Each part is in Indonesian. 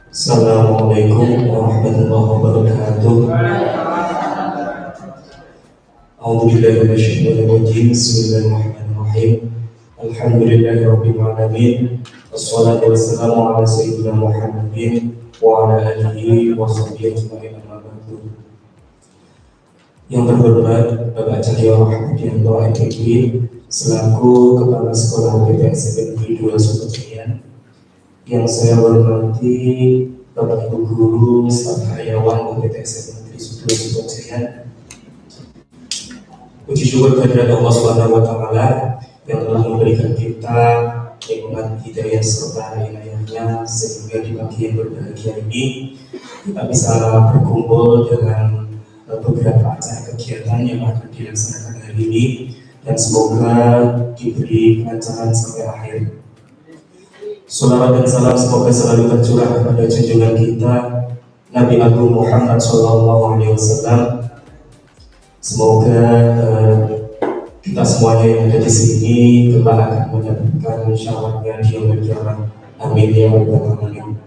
Assalamualaikum warahmatullahi wabarakatuh. A'udzubillahi minasyaitonir rajim. Bismillahirrahmanirrahim. Alhamdulillahirabbil alamin. Wassalatu wassalamu ala sayyidina Muhammadin wa ala alihi wa sahbihi ajma'in. Yang terhormat Bapak Cahyo Rahmadianto MPG selaku Kepala Sekolah PTSMPI 2 Sukajaya, yang saya hormati Bapak Ibu Guru, staf karyawan PTSMPI Negeri 2 Sukajaya. Puji syukur kehadirat Allah Subhanahu wa Ta'ala yang telah memberikan kita nikmat hidayah serta inayahnya sehingga di pagi yang berbahagia ini kita bisa berkumpul dengan beberapa acara kegiatan yang akan dilaksanakan hari ini, dan semoga diberi kelancaran sampai akhir. Salawat dan salam semoga selalu tercurah kepada junjungan kita Nabi Agung Muhammad SAW. Semoga kita semuanya yang ada di sini kelak akan mendapatkan syaratnya di yaumil qiyamah. Amin ya rabbal alamin.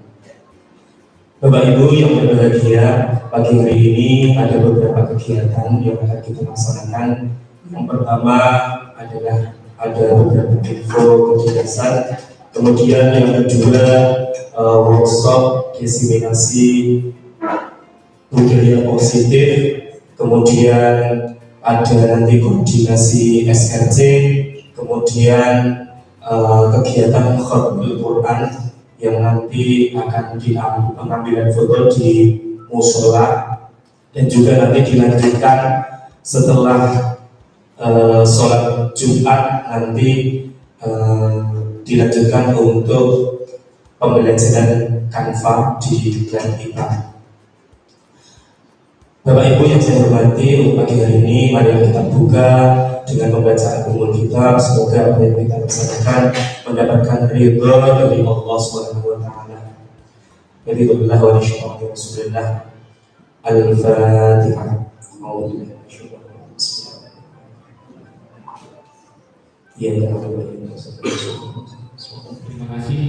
Bapak Ibu yang berbahagia, pagi hari ini ada beberapa kegiatan yang akan kita laksanakan. Yang pertama adalah ada beberapa info kegiatan. Kemudian yang kedua workshop diseminasi budaya positif. Kemudian ada nanti koordinasi SRC. Kemudian kegiatan khatmul Quran yang nanti akan diambil pengambilan foto di musola, dan juga nanti dilanjutkan setelah sholat Jumat nanti dilanjutkan untuk pembelajaran Canva di Grand IPA. Bapak Ibu yang saya hormati, untuk pagi hari ini mari kita buka dengan membaca umum kitab. Semoga apa yang kita laksanakan mendapatkan ridho dari Allah Subhanahu wa Ta'ala. Ridhoillah wa ridho Rasulullah. Al-Fatihah. Terima kasih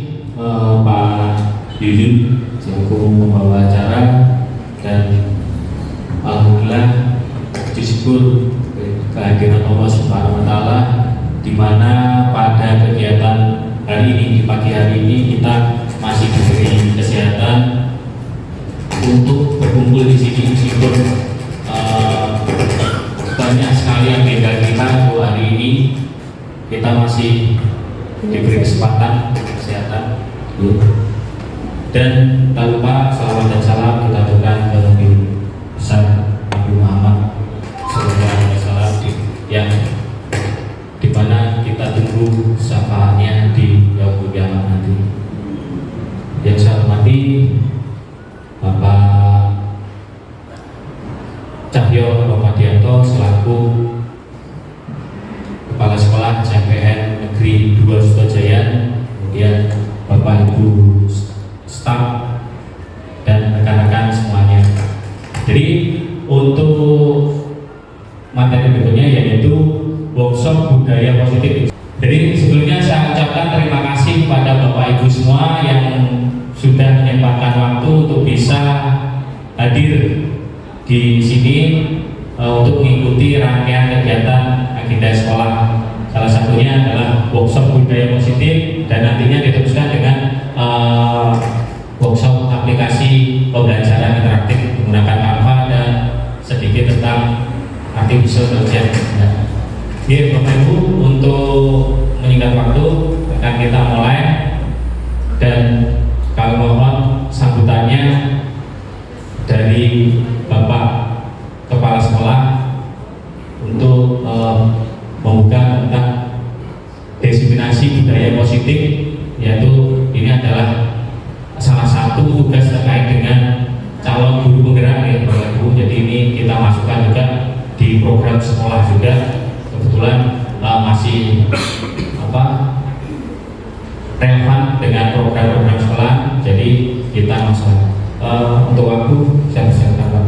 Pak Yudin selaku pembawa acara, dan alhamdulillah puji syukur kehadiran Allah Subhanahu wa Ta'ala, di mana pada kegiatan hari ini, di pagi hari ini kita masih diberi kesehatan untuk berkumpul di sini. Meskipun banyak sekali agenda kita untuk hari ini, kita masih diberi kesempatan kesehatan. Dan tak lupa salawat dan salam kita aturkan ke Nabi besar Nabi Muhammad SAW, yang dimana kita tunggu syafaatnya di yaumul qiyamah nanti. Yang saya hormati Bapak Cahyo Rahmadianto selaku Kepala Sekolah CPN Negeri 2 Sukajaya, kemudian Bapak Ibu staf dan rekan-rekan semuanya. Jadi untuk materi berikutnya yaitu workshop budaya positif. Jadi sebelumnya saya ucapkan terima kasih kepada Bapak Ibu semua yang sudah menyempatkan waktu untuk bisa hadir di sini untuk mengikuti rangkaian kegiatan agenda sekolah. Salah satunya adalah workshop budaya positif, dan nantinya diteruskan dengan workshop aplikasi pembelajaran interaktif menggunakan Canva dan sedikit tentang artificial intelligence. Oke, Bapak Ibu, untuk menyingkat waktu akan kita mulai, dan kami mohon sambutannya dari Bapak Kepala Sekolah untuk membuka tentang diseminasi budaya positif, yaitu ini adalah salah satu tugas terkait dengan calon guru penggerak ya Bapak Ibu. Jadi ini kita masukkan juga di program sekolah juga, kebetulan masih relevan dengan program-program sekolah, jadi kita masuk. Untuk waktu saya persilakan Pak.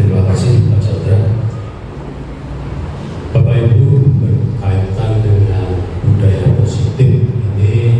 Terima kasih Pak Saudara. Bapak Ibu, berkaitan dengan budaya positif ini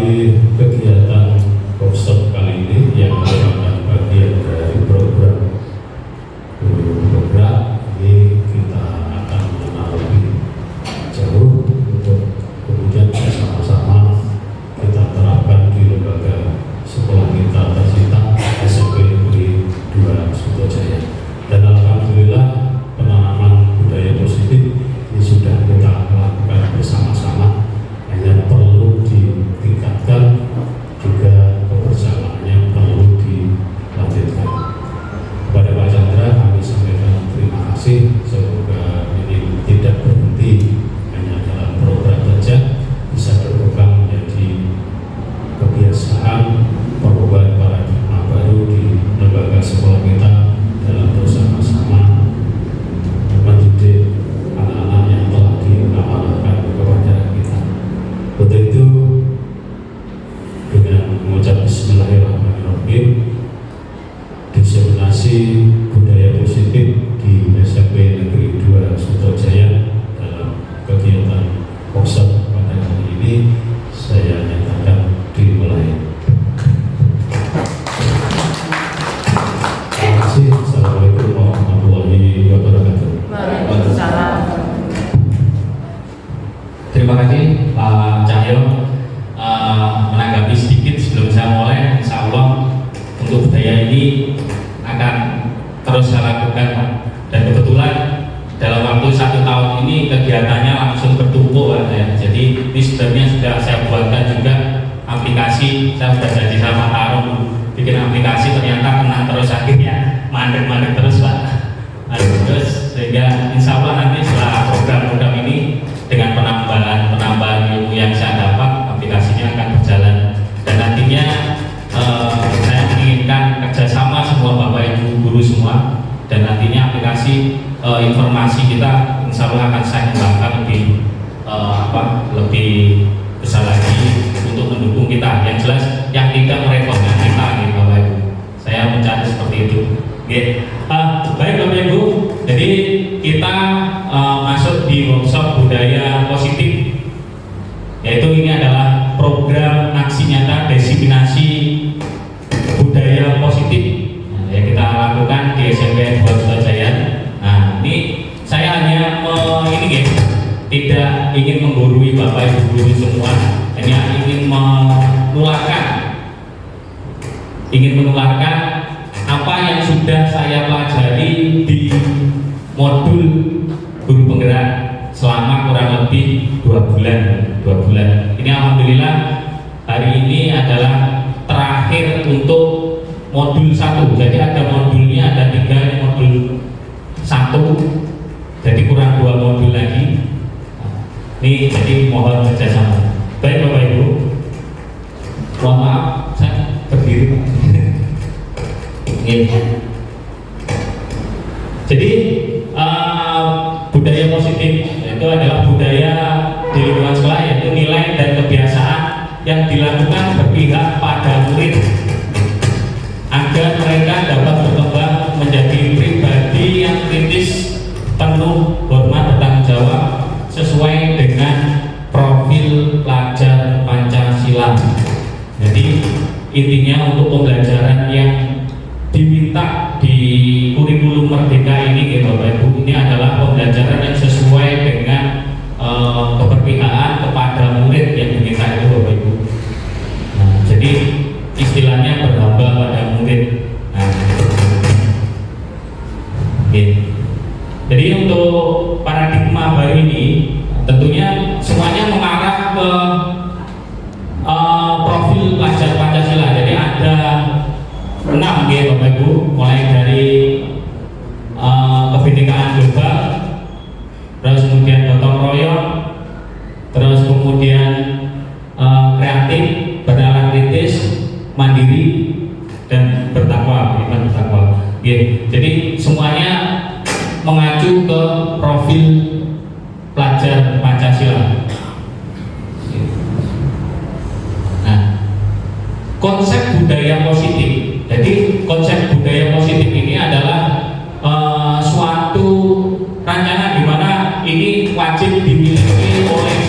mengawali kegiatan workshop kali ini yang merupakan bagian dari program ini, kita akan mengenal lebih jauh untuk kemudian bersama-sama kita terapkan di lembaga sekolah kita tercinta SMP Negeri 2 Sutojaya. Dan alhamdulillah penanaman budaya positif ini sudah kita lakukan bersama-sama, hanya perlu ditingkatkan, juga kebersamaannya perlu dilanjutkan. Kepada Pak Chandra kami sampaikan terima kasih, semoga ini tidak berhenti hanya dalam program saja, bisa berkembang menjadi kebiasaan perubahan paradigma baru di lembaga sekolah kita dalam bersama-sama mendidik anak-anak yang telah diamanahkan kepada kita. Untuk itu, dengan mengucap Bismillahirrahmanirrahim, diseminasi budaya positif di SMP Negeri 2 Sutojaya dalam kegiatan workshop pada hari ini saya nyatakan dimulai. Terima kasih. Assalamualaikum warahmatullahi wabarakatuh. Waalaikumsalam. Terima kasih Pak Cahyo. Menanggapi sedikit sebelum saya mulai, insya Allah untuk budaya ini akan terus saya lakukan, dan kebetulan dalam waktu 1 tahun ini kegiatannya langsung bertumpuk ya. Jadi ini sebenarnya sudah saya buatkan juga aplikasi, saya sudah jadi sama Tarung bikin aplikasi, ternyata kena terus akhirnya mandek terus Pak. Terus sehingga insya Allah nanti setelah program-program ini dengan penambahan ilmu yang saya dapat, aplikasinya akan berjalan, dan nantinya saya menginginkan kerjasama semua Bapak Ibu guru semua, dan nantinya aplikasi informasi kita insya Allah akan saya kembangkan lebih besar lagi untuk mendukung kita. Yang jelas yang tidak merepotkan kita nih Bapak Ibu, saya mencari seperti itu. Baik Bapak Ibu, jadi kita masuk di workshop budaya positif, yaitu ini adalah program aksi nyata diseminasi budaya positif yang kita lakukan di SMP 2 Sutojaya. Nah, ini saya hanya tidak ingin menggurui Bapak Ibu guru semua, hanya ingin menularkan apa yang sudah saya pelajari di modul guru penggerak selama kurang lebih 2 bulan. Ini alhamdulillah hari ini adalah terakhir untuk modul 1. Jadi ada modulnya ada 3, ini modul 1, jadi kurang 2 modul lagi. Ini jadi mohon kerjasama. Baik Bapak Ibu, mohon maaf saya berdiri. Jadi budaya positif itu adalah budaya di lingkungan sekolah, yaitu nilai dan kebiasaan yang dilakukan berpihak pada murid agar mereka dapat berkembang menjadi pribadi yang kritis, penuh hormat, bertanggung jawab sesuai dengan profil pelajar Pancasila. Jadi intinya untuk pembelajaran yang diminta di kurikulum Merdeka ini gitu Bapak Ibu, ini adalah pembelajaran yang sesuai dengan keberpihakan kepada murid yang diminta itu Bapak Ibu. Nah, jadi istilahnya berhamba pada murid. Nah, jadi untuk paradigma baru ini tentunya semuanya mengarah ke profil pelajar Pancasila. Jadi ada 6 gitu Bapak Ibu, mulai dari kebinekaan global, terus kemudian gotong royong, terus kemudian kreatif, bernalar kritis, mandiri, dan bertakwa. Jadi semuanya mengacu ke profil pelajar Pancasila. Nah, konsep budaya positif. Jadi konsep budaya positif ini adalah suatu rancangan di mana ini wajib dimiliki oleh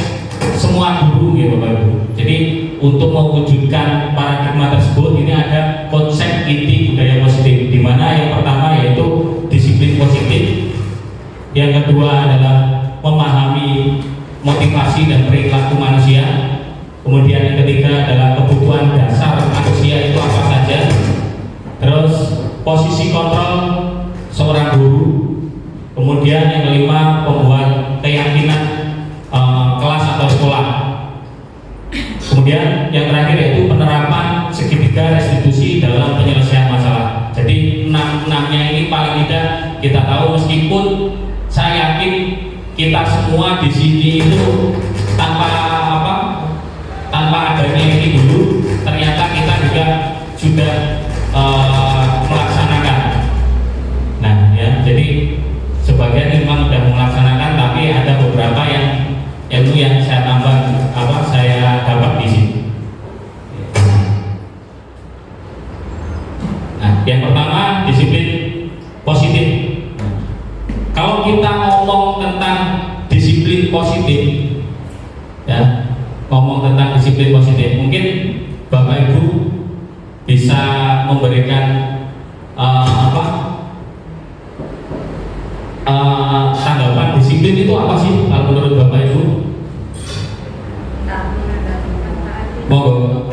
semua guru gitu Bapak Ibu. Jadi untuk mewujudkan paradigma tersebut ini ada konsep inti budaya positif, di mana yang pertama yaitu disiplin positif, yang kedua adalah memahami motivasi dan perilaku manusia, kemudian yang ketiga adalah kebutuhan dasar manusia itu apa saja, terus posisi kontrol seorang guru, kemudian yang kelima membuat keyakinan kelas atau sekolah, kemudian yang terakhir yaitu penerapan segitiga restitusi dalam penyelesaian masalah. Jadi enam-enamnya ini paling tidak kita tahu, meskipun saya yakin kita semua di sini itu tanpa adanya ini dulu, ternyata kita juga sudah melaksanakan. Nah ya, jadi sebagian memang sudah melaksanakan, tapi ada beberapa yang ilmu yang saya tambah saya dapat di sini. Nah, yang pertama disiplin positif. Kalau kita ngomong tentang disiplin positif, ya, mungkin Bapak Ibu bisa memberikan tanggapan disiplin itu apa sih kalau menurut Bapak Ibu? Monggo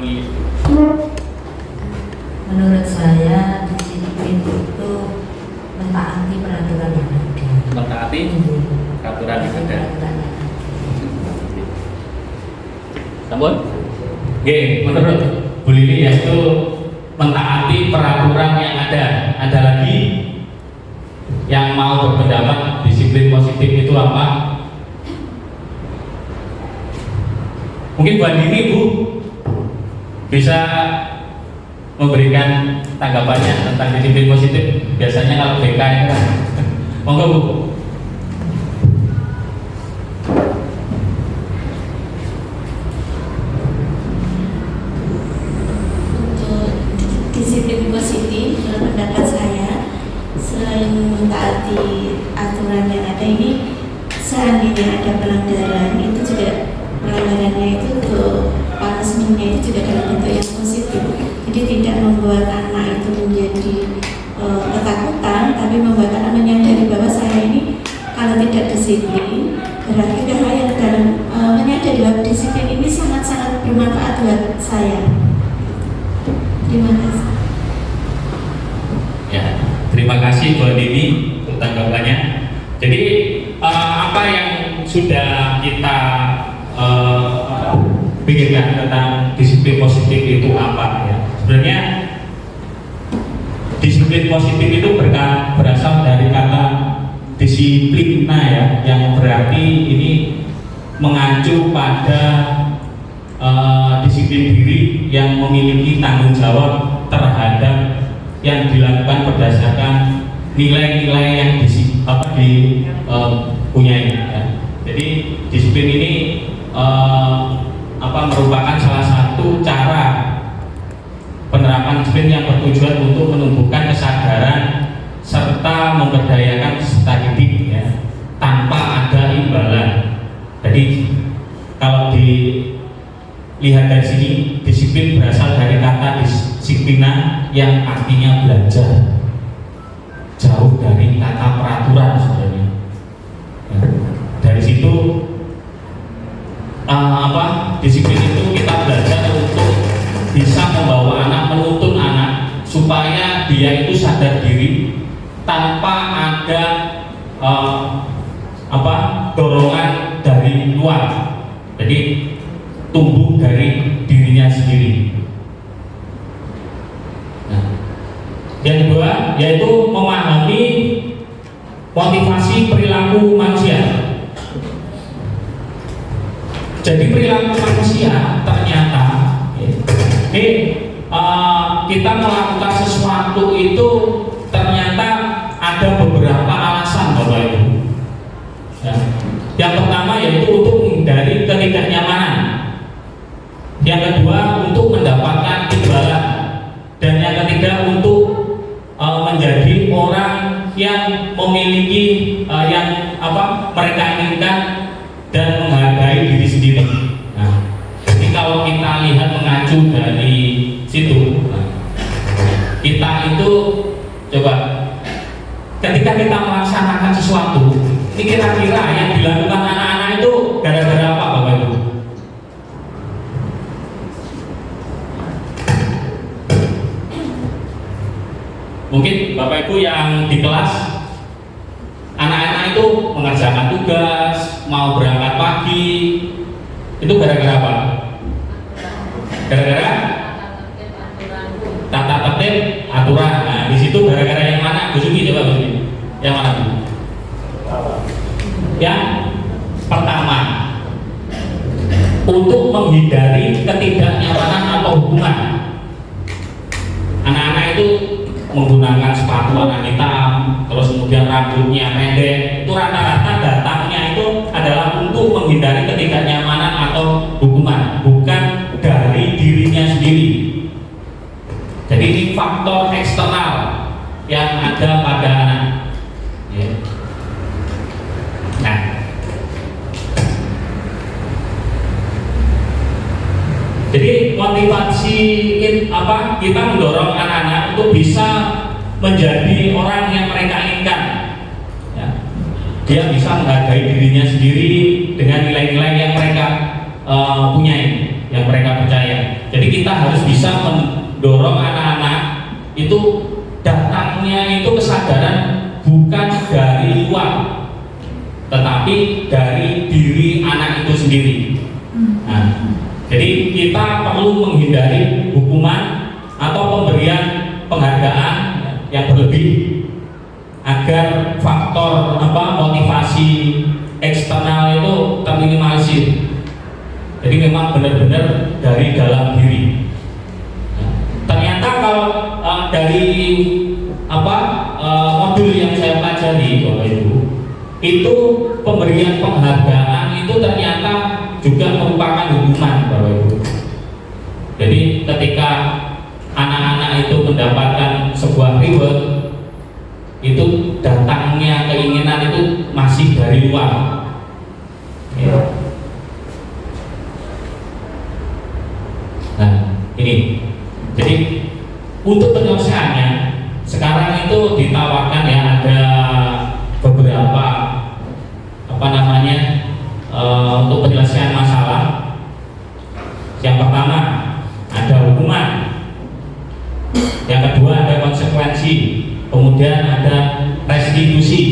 beli. Menurut saya disiplin itu mentaati peraturan yang ada. Mentaati peraturan yang ada. Namun, menurut Bu Lili yaitu mentaati peraturan yang ada. Ada lagi yang mau berpendapat disiplin positif itu apa? Mungkin Bu Andini, Bu, bisa memberikan tanggapannya tentang disiplin positif. Biasanya kalau BK itu kan, monggo Bu. Untuk disiplin positif, menurut pendapat saya, selain mentaati aturan yang ada ini, seandainya ada pelanggaran, itu juga pelanggarannya itu untuk punishment-nya itu juga dalam bentuk yang positif. Jadi tidak membuat anak itu menjadi ketakutan, tapi membuat anak menyadari bahwa saya ini kalau tidak disiplin, berarti bahwa yang dalam menyadari bahwa disiplin ini sangat-sangat bermanfaat buat saya. Terima kasih. Ya, terima kasih Bu Andini untuk tanggapannya. Jadi apa yang sudah kita pikirkan tentang disiplin positif itu apa ya? Sebenarnya disiplin positif itu berasal dari kata disiplina ya, yang berarti ini mengacu pada disiplin diri yang memiliki tanggung jawab terhadap yang dilakukan berdasarkan nilai-nilai yang dipunyai ya. Jadi disiplin ini merupakan salah satu cara penerapan disiplin yang bertujuan untuk menumbuhkan kesadaran serta memberdayakan peserta didik ya, tanpa ada imbalan. Jadi kalau dilihat dari sini, disiplin berasal dari kata disiplina yang artinya belajar, jauh dari kata peraturan sebenarnya. Ya, dari situ disiplin itu kita belajar untuk bisa membawa anak, menuntun anak supaya dia itu sadar diri tanpa ada dorongan dari luar. Jadi tumbuh dari dirinya sendiri. Nah, yang kedua yaitu memahami motivasi perilaku manusia. Jadi perilaku manusia ternyata kita melakukan sesuatu itu ternyata ada beberapa alasan Bapak Ibu. Ya. Yang pertama yaitu untuk menghindari ketidaknyamanan. Yang kedua untuk mendapatkan imbalan. Dan yang ketiga untuk menjadi orang yang memiliki yang mereka inginkan dan menghargai diri sendiri. Nah, jadi kita lihat mengacu dari situ, nah, kita itu coba ketika kita melaksanakan sesuatu, ini kira-kira yang dilakukan anak-anak itu gara-gara apa Bapak Ibu? Mungkin Bapak Ibu yang di kelas, anak-anak itu mengerjakan tugas, mau berangkat pagi, itu gara-gara apa? Gara-gara tata tertib aturan. Nah, di situ gara-gara yang mana? Bu Sugi, coba Bu Sugi. Yang mana Bu? Yang pertama, untuk menghindari ketidaknyamanan atau hukuman. Anak-anak itu menggunakan sepatu warna hitam, terus kemudian rambutnya pendek, itu rata-rata datangnya itu adalah untuk menghindari ketidaknyamanan atau hukuman, bukan dari dirinya sendiri. Jadi ini faktor eksternal yang ada pada anak. Ya. Nah, jadi motivasi kita mendorong anak-anak untuk bisa menjadi orang yang mereka inginkan. Ya. Dia bisa menghargai dirinya sendiri dengan nilai-nilai yang mereka punyai, yang mereka percaya. Jadi kita harus bisa mendorong anak-anak itu datangnya itu kesadaran bukan dari luar, tetapi dari diri anak itu sendiri. Nah, jadi kita perlu menghindari hukuman atau pemberian penghargaan yang berlebih agar faktor motivasi eksternal itu terminimalisir. Jadi memang benar-benar dari dalam diri. Ternyata kalau dari modul yang saya pelajari Bapak Ibu, itu pemberian penghargaan itu ternyata juga merupakan hukuman Bapak Ibu. Jadi ketika anak-anak itu mendapatkan sebuah reward, itu datangnya keinginan itu masih dari luar. Ya. Nah ini, jadi untuk penyelesaiannya sekarang itu ditawarkan ya ada beberapa untuk penyelesaian masalah. Yang pertama ada hukuman, yang kedua ada konsekuensi, kemudian ada restitusi.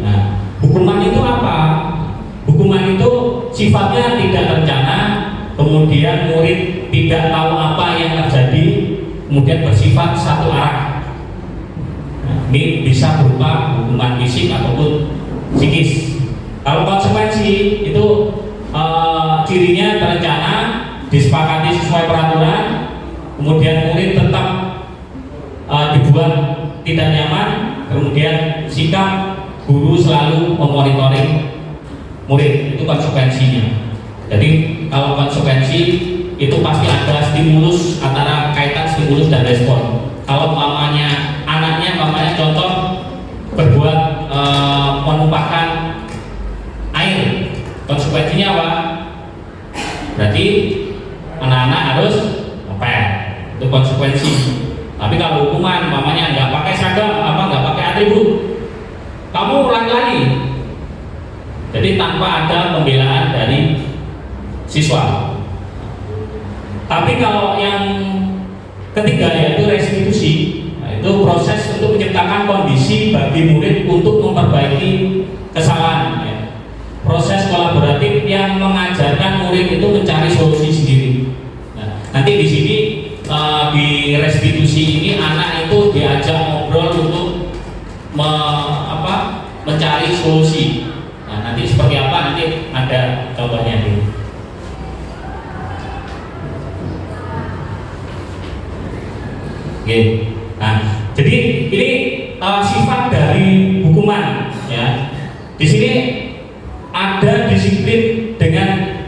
Nah, hukuman itu apa? Hukuman itu sifatnya tidak terencana, kemudian murid tidak tahu apa yang terjadi, kemudian bersifat satu arah. Nah, ini bisa berupa hukuman fisik ataupun psikis. Kalau konsekuensi itu cirinya terencana, disepakati sesuai peraturan, kemudian murid tetap dibuat tidak nyaman, kemudian sikap guru selalu memonitoring murid, itu konsekuensinya. Jadi kalau konsekuensi itu pasti ada stimulus, antara kaitan stimulus dan respon. Kalau anaknya contoh berbuat menumpahkan air, konsekuensinya apa? Berarti anak-anak harus ngepel, itu konsekuensi. Tapi kalau hukuman, nggak pakai seragam, nggak pakai atribut, kamu ulangi lagi. Jadi tanpa ada pembelaan dari siswa. Tapi kalau yang ketiga yaitu restitusi, nah, itu proses untuk menciptakan kondisi bagi murid untuk memperbaiki kesalahan. Ya. Proses kolaboratif yang mengajarkan murid itu mencari solusi sendiri. Nah, nanti di sini di restitusi ini anak itu diajak ngobrol untuk mencari solusi. Nah, nanti seperti apa nanti ada contohnya nih. Oke. Nah, jadi ini sifat dari hukuman ya. Di sini ada disiplin dengan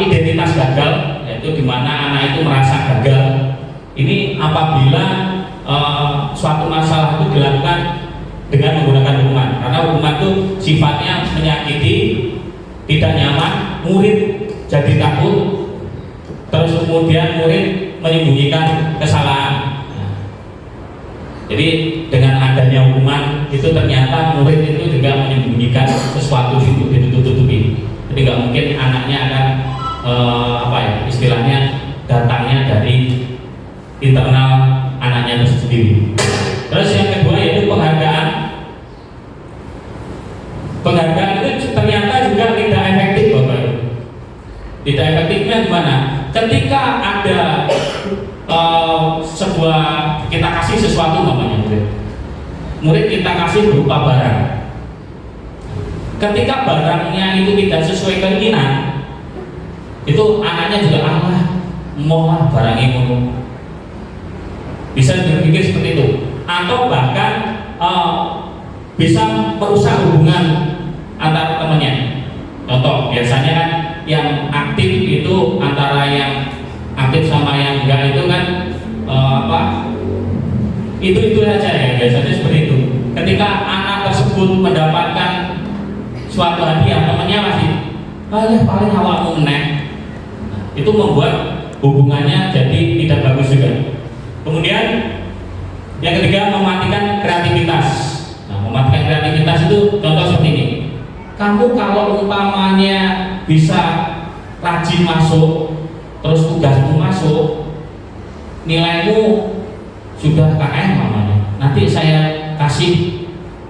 identitas gagal, yaitu di mana anak itu merasa gagal. Ini apabila suatu masalah itu dilakukan dengan menggunakan hukuman, karena hukuman itu sifatnya menyakiti, tidak nyaman, murid jadi takut, terus kemudian murid menyembunyikan kesalahan. Nah, jadi dengan adanya hukuman itu ternyata murid itu juga menyembunyikan sesuatu itu ditutup-tutupi. Jadi nggak mungkin anaknya akan istilahnya datangnya dari internal anaknya itu sendiri. Terus yang kedua yaitu penghargaan. Penghargaan itu ternyata juga tidak efektif, Bapak Ibu. Tidak efektifnya gimana? Ketika ada sebuah kita kasih sesuatu namanya murid kita kasih berupa barang. Ketika barangnya itu tidak sesuai keinginan, itu anaknya juga mohon barangnya ngono. Bisa berpikir seperti itu, atau bahkan bisa merusak hubungan antara temannya. Contoh, biasanya kan yang aktif itu antara yang aktif sama yang enggak itu kan itu aja ya, biasanya seperti itu. Ketika anak tersebut mendapatkan suatu hadiah, temannya masih paling awakmu meneh. Itu membuat hubungannya jadi tidak bagus juga. Kemudian yang ketiga, mematikan kreativitas. Nah, mematikan kreativitas itu contoh seperti ini. Kamu kalau umpamanya bisa rajin masuk, terus tugasmu masuk, nilaimu sudah KM namanya, nanti saya kasih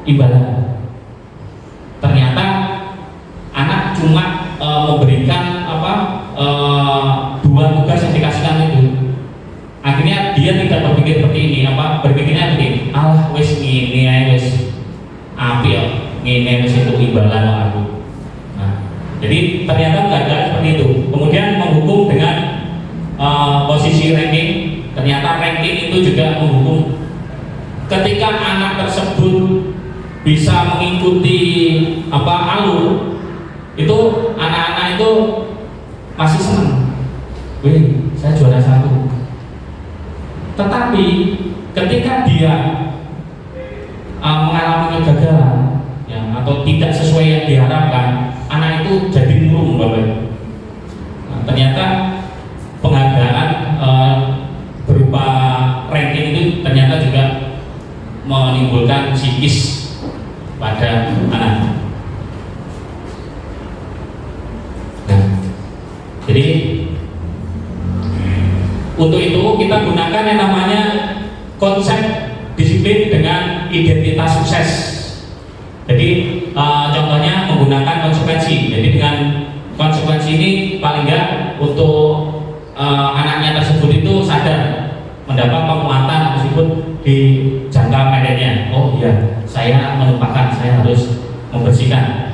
imbalan. Ternyata anak cuma memberikan dua tugas yang dikasihkan itu. Akhirnya dia tidak berpikir seperti ini, berpikirnya begini, wis ngene ae wis apik ngene wis itu imbalan aku. Nah, jadi ternyata nggak seperti itu. Kemudian menghukum dengan posisi ranking. Ternyata ranking itu juga menghukum. Ketika anak tersebut bisa mengikuti alur, itu anak-anak itu masih senang. Wih, saya juara 1. Tetapi ketika dia mengalami kegagalan atau tidak sesuai yang diharapkan, anak itu jadi murung, Bapak. Nah, ternyata penghargaan berupa ranking itu ternyata juga menimbulkan psikis pada anak. Nah, jadi untuk itu kita gunakan yang namanya konsep disiplin dengan identitas sukses. Jadi contohnya menggunakan konsekuensi. Jadi dengan konsekuensi ini paling enggak untuk anaknya tersebut itu sadar mendapat penguatan meskipun di jangka pendeknya. Oh iya, saya melupakan, saya harus membersihkan.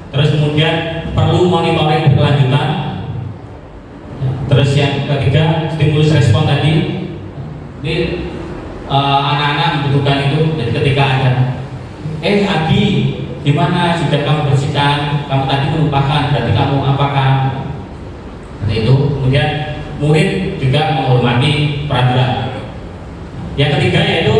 Terus kemudian perlu monitoring berkelanjutan. Terus yang ketiga, stimulus respon tadi. Ini anak-anak membutuhkan itu. Jadi ketika ada Adi, gimana sudah kamu bersihkan? Kamu tadi melupakan, berarti kamu apakah? Nah, itu. Kemudian murid juga menghormati peraturan. Yang ketiga yaitu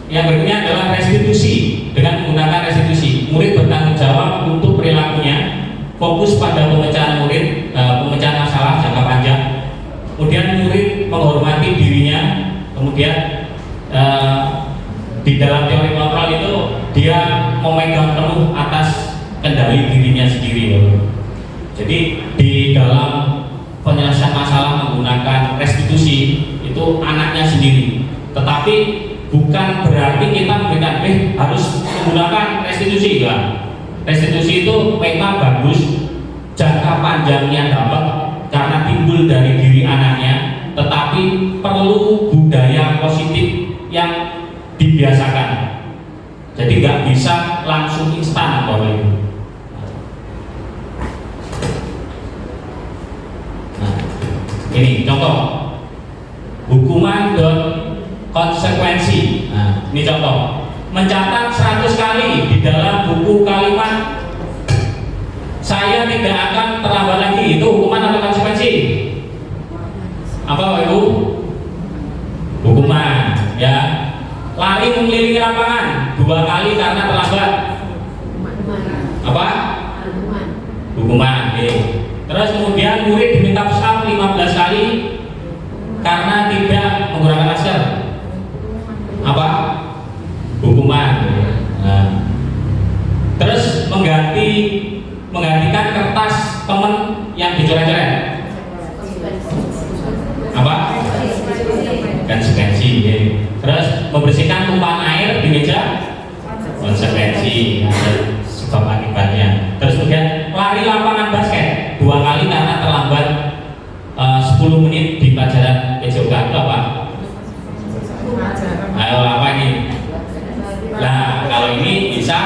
yang berikutnya adalah restitusi. Dengan menggunakan restitusi, murid bertanggung jawab untuk perilakunya, fokus pada pemecahan pemecahan masalah jangka panjang. Kemudian murid menghormati dirinya. Kemudian di dalam teori kontrol itu dia memegang penuh atas kendali dirinya sendiri. Jadi di dalam penyelesaian masalah menggunakan restitusi itu anaknya sendiri. Tetapi bukan berarti kita memberikan harus menggunakan restitusi ya. Restitusi itu memang bagus, jangka panjangnya dapat karena timbul dari diri anaknya, tetapi perlu budaya positif yang dibiasakan. Jadi nggak bisa langsung instan, Bapak Ibu. Nah, ini contoh hukuman dan konsekuensi. Nah, ini contoh. Mencatat 100 kali di dalam buku kalimat saya tidak akan terlambat lagi. Itu hukuman atau konsekuensi? Apa Bapak Ibu? Hukuman ya. Lari mengelilingi lapangan 2 kali karena terlambat. Apa? Hukuman. Terus kemudian murid diminta push up 15 karena tidak menggunakan masker? Apa? Hukuman. Nah, terus menggantikan kertas temen yang dicoret-coret. Apa? Konsekuensi. Ya. Terus membersihkan tumpahan air di meja, konsekuensi, ada sebab akibatnya. Terus kemudian lari lapangan basket 2 kali karena terlambat 10 menit di pelajaran PJOK. Itu apa? Ayo apa ini? Nah, kalau ini bisa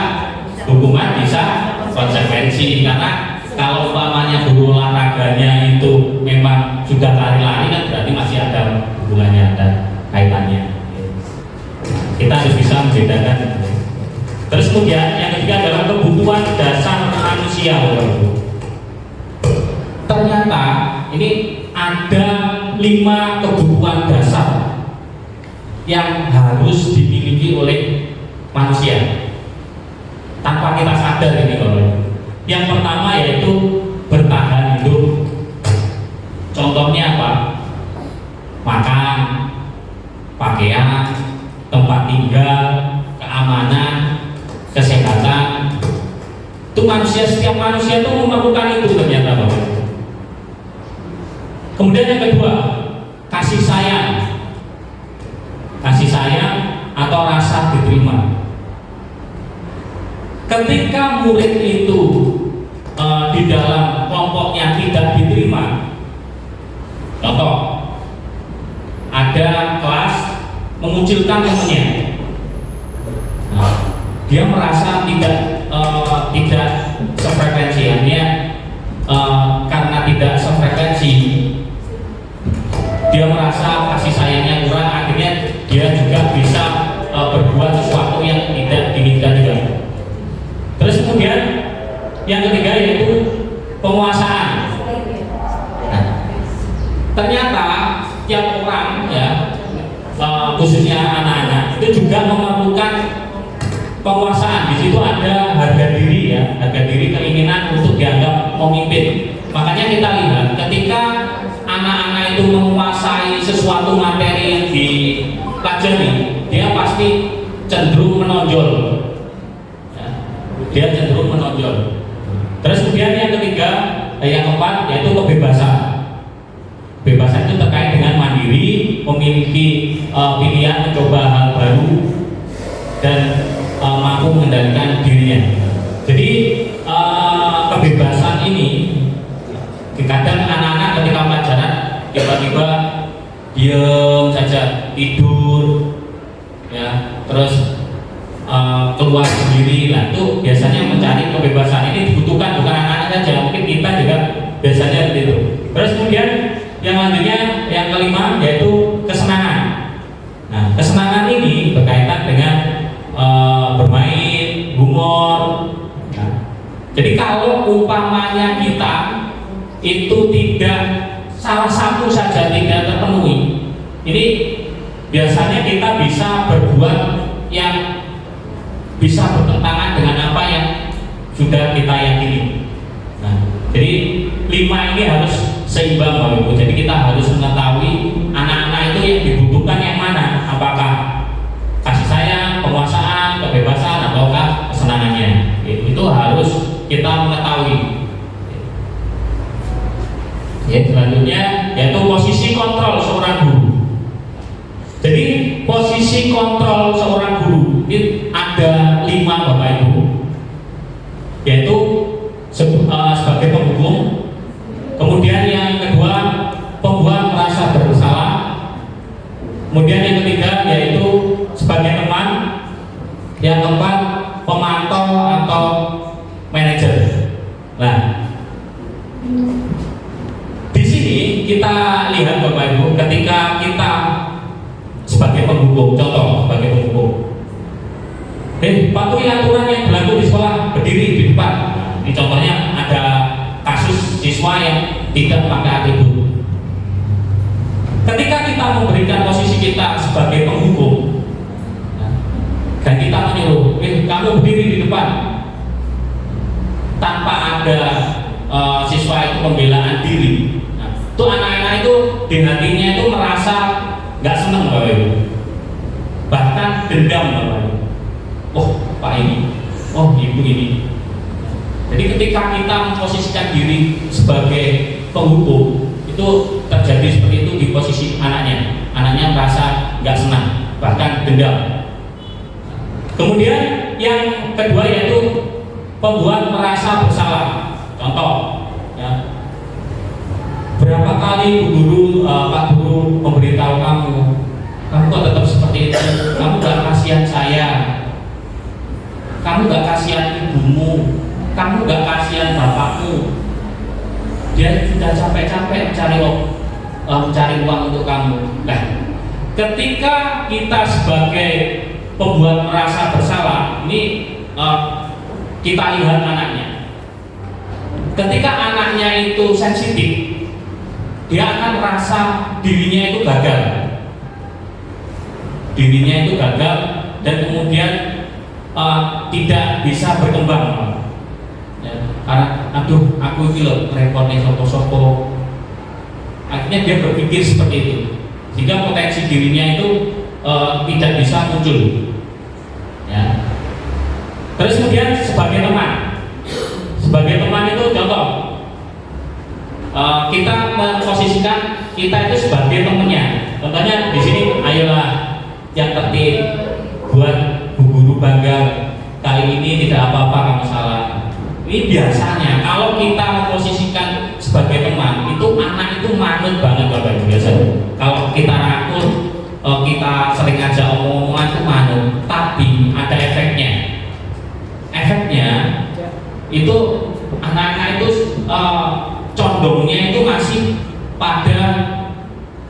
hukuman, bisa konsekuensi, karena kalau umpamanya guru olahraganya itu memang sudah lari-lari kan berarti masih ada hubungannya dan kaitannya. Kita harus bisa membedakan. Terus kemudian yang ketiga adalah kebutuhan dasar manusia. Ternyata ini ada 5 kebutuhan dasar yang harus dimiliki oleh manusia tanpa kita sadar ini loh. Yang pertama yaitu bertahan hidup. Contohnya apa? Makan, pakaian, tempat tinggal, keamanan, kesehatan. Itu manusia, setiap manusia itu memerlukan itu ternyata Bapak. Kemudian yang kedua, kasih sayang. Kasih sayang atau rasa diterima. Ketika murid itu di dalam kelompoknya tidak diterima, contoh ada kelas mengucilkan temannya, dia merasa tidak sefrekuensi, karena tidak sefrekuensi dia merasa kasih sayangnya kurang, akhirnya dia juga bisa berbuat sesuatu yang tidak diinginkan juga. Terus kemudian yang ketiga yaitu penguasaan. Nah, ternyata tiap orang ya, khususnya anak-anak itu juga memerlukan penguasaan. Di situ ada harga diri ya, harga diri, keinginan untuk dianggap memimpin. Makanya kita lihat ketika anak-anak itu menguasai sesuatu materi yang dipelajari, dia pasti cenderung menonjol. Dia cenderung menonjol. Terus kemudian yang ketiga, yang keempat yaitu kebebasan. Kebebasan itu terkait dengan mandiri, memiliki pilihan mencoba hal baru dan mampu mengendalikan dirinya. Jadi kebebasan ini kadang anak-anak ketika pelajaran tiba-tiba diam saja, tidur, ya, terus keluar sendiri. Lah itu biasanya mencari kebebasan. Ini dibutuhkan bukan anak-anak saja, mungkin kita juga biasanya begitu. Terus kemudian yang lanjutnya yang kelima yaitu kesenangan. Nah, kesenangan ini berkaitan dengan bermain, humor. Nah, jadi kalau umpamanya kita itu tidak salah satu saja tidak terpenuhi, ini biasanya kita bisa berbuat yang bisa bertentangan dengan apa yang sudah kita yakini. Nah, jadi 5 ini harus seimbang Bapak Ibu. Jadi kita harus mengetahui anak-anak itu yang dibutuhkan yang mana, apakah kasih sayang, penguasaan, kebebasan, ataukah kesenangannya. Itu harus kita mengetahui. Ya, selanjutnya yaitu posisi kontrol seorang guru. Jadi posisi kontrol seorang guru itu ada 5 Bapak Ibu, yaitu sebagai penghukum. Kemudian yang kedua, pembuat merasa bersalah. Kemudian yang ketiga yaitu sebagai teman. Yang keempat, pemantau atau manajer. Nah, di sini kita lihat Bapak Ibu, ketika kita sebagai penghukum, contoh sebagai penghukum, patuhi aturan yang berlaku di sekolah, berdiri di depan. Ini contohnya ada kasus siswa yang tidak pakai atribut. Ketika kita memberikan posisi kita sebagai penghukum, dan kita menyuruh, kamu berdiri di depan, tanpa ada siswa itu pembelaan diri. Nah, Tuh anak-anak itu di hatinya itu merasa nggak seneng Bapak Ibu, bahkan dendam Bapak Ibu. Oh Pak ini, oh Ibu ini. Jadi ketika kita memposisikan diri sebagai penghukum, itu terjadi seperti itu di posisi anaknya merasa nggak senang, bahkan dendam. Kemudian yang kedua yaitu pembuat merasa bersalah. Contoh, ya, berapa kali Bu Guru, Pak Guru memberitahu kamu kok tetap seperti itu, kamu gak kasihan saya, kamu gak kasihan ibumu, kamu gak kasihan bapakmu, dia sudah capek-capek mencari uang untuk kamu. Nah, ketika kita sebagai pembuat merasa bersalah, ini kita lihat anaknya. Ketika anaknya itu sensitif, dia akan merasa dirinya itu gagal, dan kemudian tidak bisa berkembang. Ya, karena aduh aku ini loh repotnya sopo-sopo. Akhirnya dia berpikir seperti itu, sehingga potensi dirinya itu tidak bisa muncul. Ya. Terus kemudian sebagai teman itu contoh, kita memposisikan kita itu sebagai temannya. Contohnya di sini, ayolah yang tertib, buat Bu Guru bangga, kali ini tidak apa-apa kamu salah. Ini biasanya kalau kita memposisikan sebagai teman, itu anak itu manut banget Bapak Ibu biasanya. Kalau kita rangkul, kita sering ajak omong-omongan itu manut, tapi ada efeknya. Efeknya itu anak-anak itu condongnya itu masih pada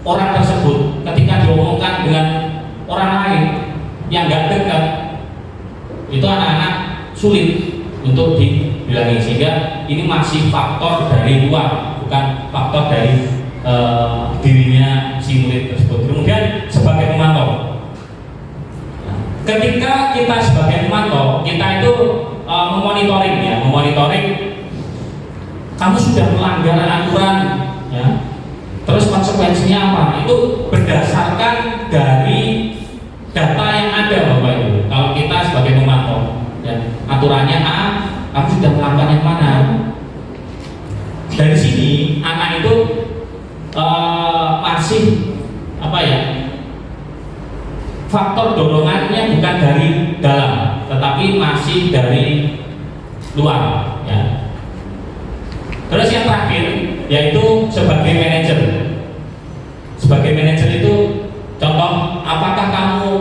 orang tersebut. Ketika diomongkan dengan orang lain yang nggak dekat, itu anak-anak sulit untuk dibilangi, sehingga ini masih faktor dari luar, bukan faktor dari dirinya si murid tersebut. Kemudian sebagai pemantau, ketika kita sebagai pemantau, kita itu memonitoring kamu sudah melanggar aturan, ya. Terus konsekuensinya apa? Itu berdasarkan dari data yang ada Bapak Ibu. Kalau kita sebagai pemantau, ya, aturannya A, kamu sudah melakukan yang mana? Dari sini anak itu masih faktor dorongannya bukan dari dalam, tetapi masih dari luar, ya. Terus yang terakhir yaitu sebagai manajer. Sebagai manajer itu contoh, apakah kamu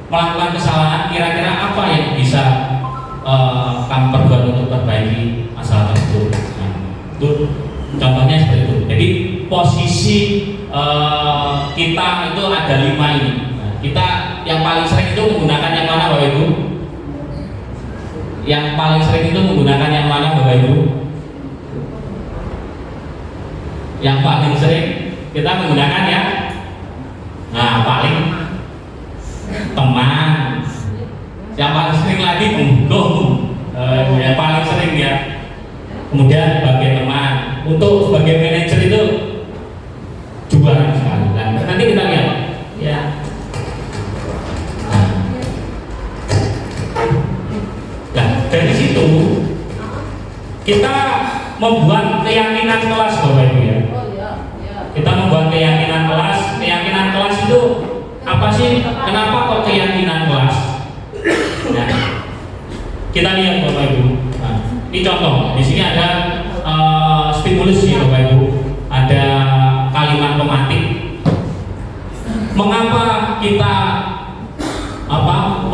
melakukan kesalahan, kira-kira apa yang bisa kamu perbuat untuk perbaiki masalah tersebut. Nah, itu contohnya seperti itu. Jadi posisi kita itu ada 5 ini. Nah, kita yang paling sering itu menggunakan yang mana Bapak Ibu? Yang paling sering itu menggunakan yang mana Bapak Ibu? Yang paling sering kita menggunakan ya, nah paling teman. Yang paling sering lagi pembunuh, yang paling sering ya. Kemudian sebagai teman, untuk sebagai manajer itu juara sekali. Nah, nanti kita lihat ya. Nah, dari situ kita membuat keyakinan kelas Bapak Ibu ya. Kita membuat keyakinan kelas. Keyakinan kelas itu apa sih? Kenapa kok keyakinan kelas? Nah, kita lihat Bapak Ibu. Nah, ini contoh. Di sini ada stimulus ya Bapak Ibu. Ada kalimat pematik. Mengapa kita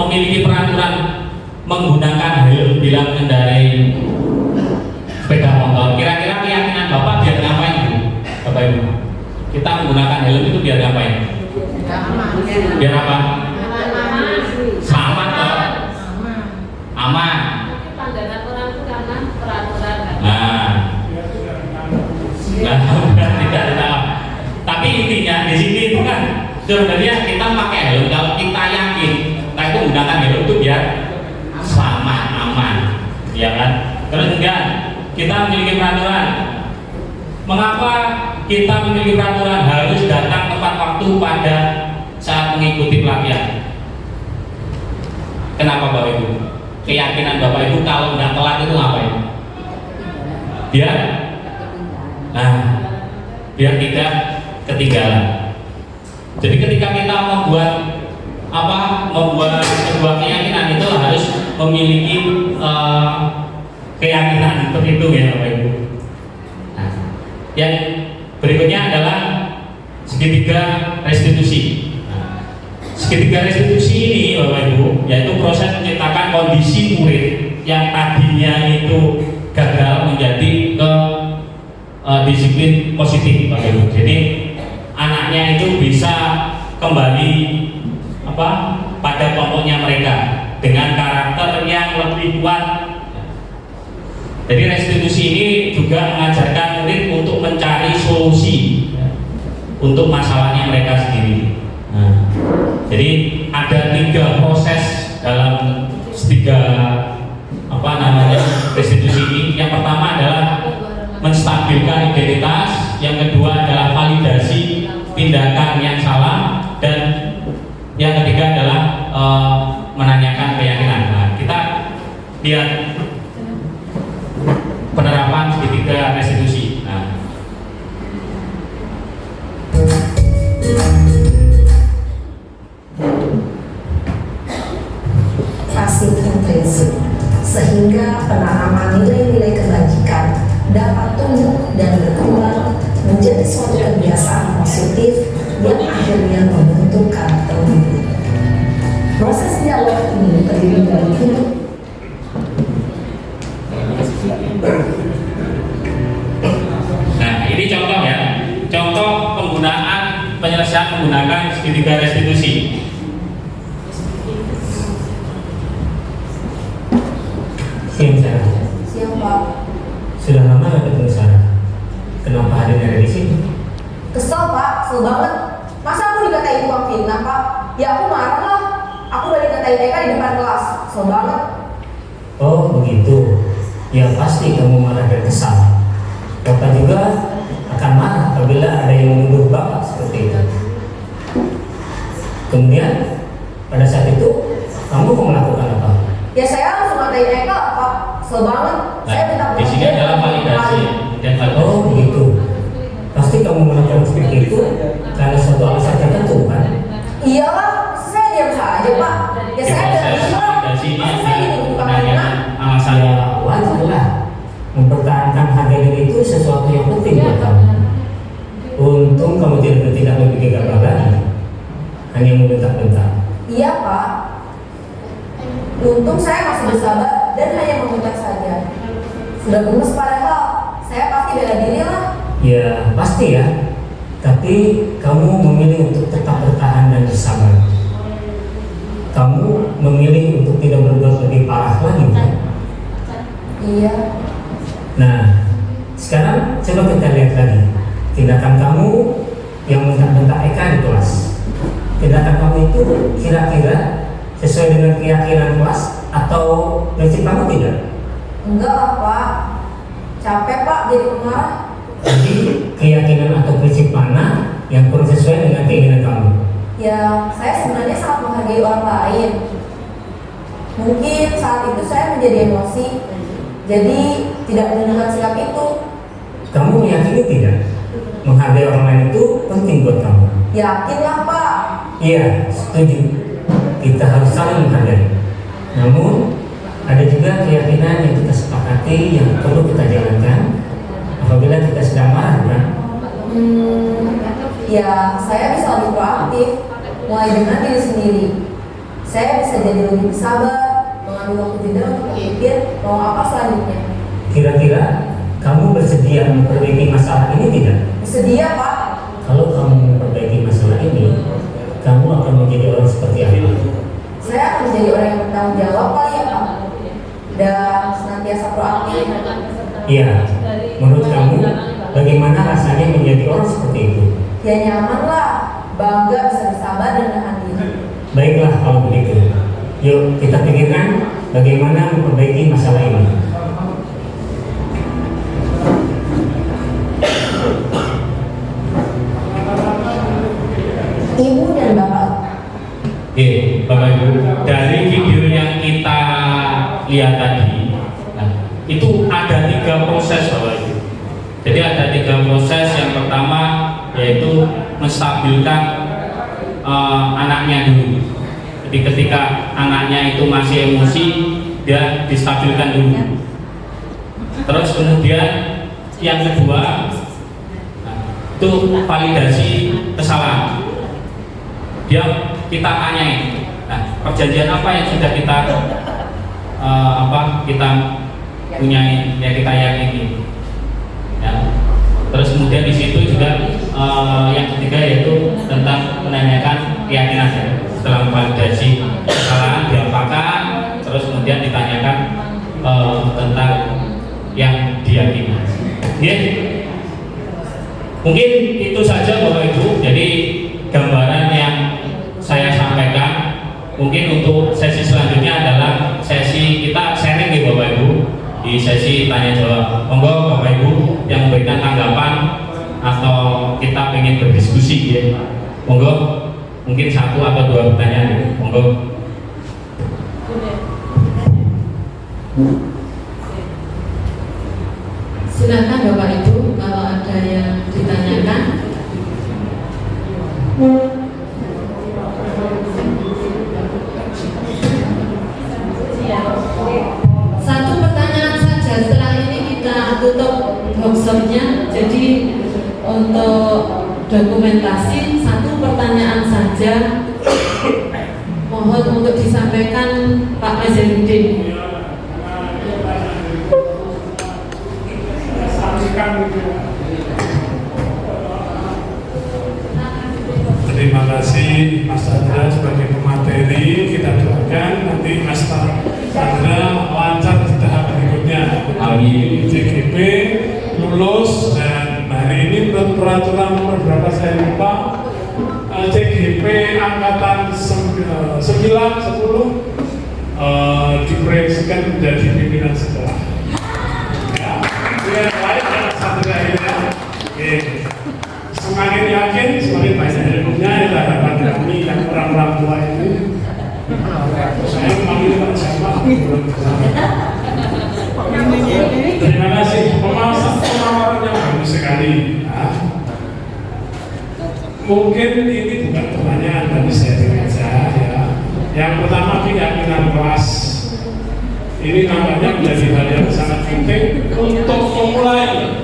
memiliki peraturan menggunakan helm bila mengendarai sepeda motor? Kira-kira keyakinan Bapak biar ngapain Bu? Bapak Ibu, kita menggunakan helm itu biar ngapain? Biar apa? Selamat toh? Aman. Pandangan orang itu karena peraturan. Nah, tidak tahu. Tapi intinya di sini itu kan sebenarnya kita pakai helm kalau kita yakin kita itu menggunakan helm itu biar selamat, aman, ya kan? Terus kemudian kita memiliki peraturan. Mengapa kita memiliki peraturan harus datang tepat waktu pada saat mengikuti pelatihan. Kenapa Bapak Ibu? Keyakinan Bapak Ibu kalau nggak telat itu ngapain? Biar tidak ketinggalan. Jadi ketika kita membuat sebuah keyakinan itu harus memiliki keyakinan seperti itu ya Bapak Ibu. Nah, yang berikutnya adalah segitiga restitusi. Segitiga restitusi ini Bapak Ibu yaitu proses menciptakan kondisi murid yang tadinya itu gagal menjadi ke disiplin positif Bapak Ibu. Jadi anaknya itu bisa kembali pada kelompoknya mereka dengan karakter yang lebih kuat. Jadi restitusi ini juga mengajarkan murid untuk mencari solusi untuk masalahnya mereka sendiri. Nah, jadi ada 3 proses dalam 3 restitusi ini. Yang pertama adalah menstabilkan identitas, yang kedua adalah validasi tindakan yang salah, dan yang ketiga adalah menanyakan keyakinan. Nah, kita lihat penerapan segitiga restitusi. Nah, Passive intrinsic, sehingga penanaman nilai-nilai kebajikan dapat tumbuh dan berkembang menjadi suatu kebiasaan positif yang akhirnya membentuk karakter diri. Proses dialog ini terdiri dari input. Nah, ini contoh ya, contoh penggunaan penyelesaian menggunakan segitiga restitusi. Siang Sarah. Siang Pak. Sudah lama nggak ketemu Sarah? Kenapa hadirnya di sini? Kesel Pak, kesel banget. Masa aku dikatain tukang fitnah Pak? Ya aku marah lah. Aku udah dikatain Eka di depan kelas. Kesel banget. Oh begitu. Ya pasti kamu marah dan kesal. Bapak juga akan marah apabila ada yang menuduh Bapak seperti itu. Kemudian pada saat itu kamu mau melakukan apa? Ya saya langsung ngatain Eka Pak. Kesel banget. Saya minta Di sini adalah validasi dan validasi. Oh begitu. Pasti kamu melakukan seperti itu karena suatu alasan tertentu kan? Iyalah, saya diam saja Pak. Ya saya proses validasi ini saya penanyakan alasan. Saya wajar lah. Mempertahankan harga diri itu sesuatu yang penting buat kamu. Untung kamu tidak membuat gagal lagi, hanya membentak-bentak. Iya Pak. Untung saya masih bersabar dan hanya meminta saja. Sudah gemes padahal, saya pasti bela diri lah. Ya pasti ya. Tapi kamu memilih untuk tetap bertahan dan bersabar. Kamu memilih untuk tidak berbuat lebih parah lagi kan? Iya. Nah, sekarang coba kita lihat lagi tindakan kamu yang bentak-bentak Eka di kelas. Tindakan kamu itu kira-kira sesuai dengan keyakinan kelas atau prinsip kamu tidak? Enggak lah Pak. Capek Pak jadi pemarah. Jadi keyakinan atau prinsip mana yang kurang sesuai dengan keinginan kamu? Ya, saya sebenarnya sangat menghargai orang lain. Mungkin saat itu saya menjadi emosi, jadi tidak menunjukkan sikap itu. Kamu meyakini tidak? Menghargai orang lain itu penting buat kamu. Yakinlah Pak. Iya, setuju. Kita harus saling menghargai. Namun, ada juga keyakinan yang kita sepakati yang perlu kita jalankan apabila kita sedang marah, kan? Ya, saya bisa lebih proaktif, mulai dengan diri sendiri. Saya bisa jadi lebih bersabar, mengambil waktu jeda untuk berpikir mau apa selanjutnya. Kira-kira kamu bersedia memperbaiki masalah ini tidak? Bersedia Pak. Kalau kamu memperbaiki masalah ini, kamu akan menjadi orang seperti apa? Saya akan menjadi orang yang bertanggung jawab kali ya Pak, dan senantiasa proaktif. Iya, menurut kamu bagaimana rasanya menjadi orang seperti itu? Ya nyaman lah, bangga bisa bersabar dan menahan diri. Baiklah kalau begitu. Yuk kita pikirkan bagaimana memperbaiki masalah ini. Ibu dan Bapak. Oke, Bapak Ibu, dari video yang kita lihat tadi, nah, itu ada 3 proses Bapak Ibu. Jadi ada 3 proses. Yang pertama yaitu menstabilkan anaknya dulu. Jadi ketika anaknya itu masih emosi, dia distabilkan dulu. Terus kemudian yang kedua, nah, itu validasi kesalahan. Kita tanyain, nah, perjanjian apa yang sudah kita kita punyai, ya kita yakini. Ya. Terus kemudian di situ juga yang ketiga yaitu tentang menanyakan keyakinan. Setelah validasi kesalahan diapakan, terus kemudian ditanyakan tentang yang diyakini. Ya. Mungkin itu saja Bapak Ibu. Jadi gambaran yang saya sampaikan. Mungkin untuk sesi selanjutnya adalah sesi kita sharing ya Bapak Ibu. Di sesi tanya jawab, monggo Bapak Ibu yang memberikan tanggapan atau kita ingin berdiskusi ya, monggo mungkin 1 atau 2 pertanyaan, monggo. Silakan Bapak Ibu kalau ada yang ditanyakan. Satu pertanyaan saja, setelah ini kita tutup workshopnya. Jadi untuk dokumentasi 1 pertanyaan saja, mohon untuk disampaikan Pak Nazarudin. Terima kasih Mas Chandra sebagai pemateri. Kita doakan nanti Mas Chandra lancar di tahap berikutnya. Amin. JGP lulus, dan hari ini menurut peraturan nomor berapa saya lupa, JGP angkatan 9, 10 diproyeksikan menjadi pimpinan sekolah. Ya, itu yang baik Mas Chandra ya. Oke. Semakin yakin, semakin banyak ilmunya. Itu harapan kami yang orang-orang tua ini. Saya memanggil Pak Jamal. Terima kasih. Pemaparan yang bagus sekali. Nah, mungkin ini bukan pertanyaan, tapi saya saja ya. Yang pertama, keyakinan kelas. Ini nampaknya menjadi hal yang sangat penting untuk memulai.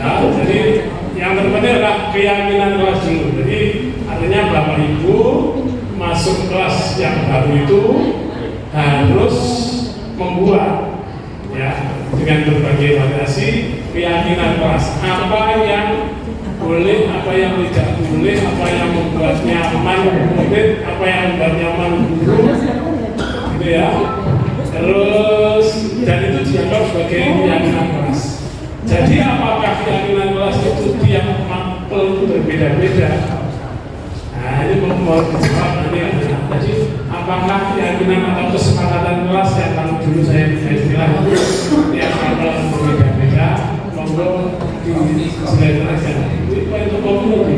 Ya, jadi yang terpenting adalah keyakinan kelas dulu. Jadi artinya Bapak Ibu masuk kelas yang baru itu harus membuat ya dengan berbagai variasi keyakinan kelas. Apa yang boleh, apa yang tidak boleh, apa yang membuat nyaman murid, apa yang membuat nyaman guru, gitu ya. Terus dan itu dianggap sebagai keyakinan kelas. Jadi apakah keyakinan kelas itu tiap makhluk berbeda-beda? Nah ini mau dijawab nanti. Jadi apakah keyakinan atau kesepakatan kelas yang kalau dulu saya istilah itu tiap makhluk berbeda-beda? Monggo dijelaskan. Itu kopi.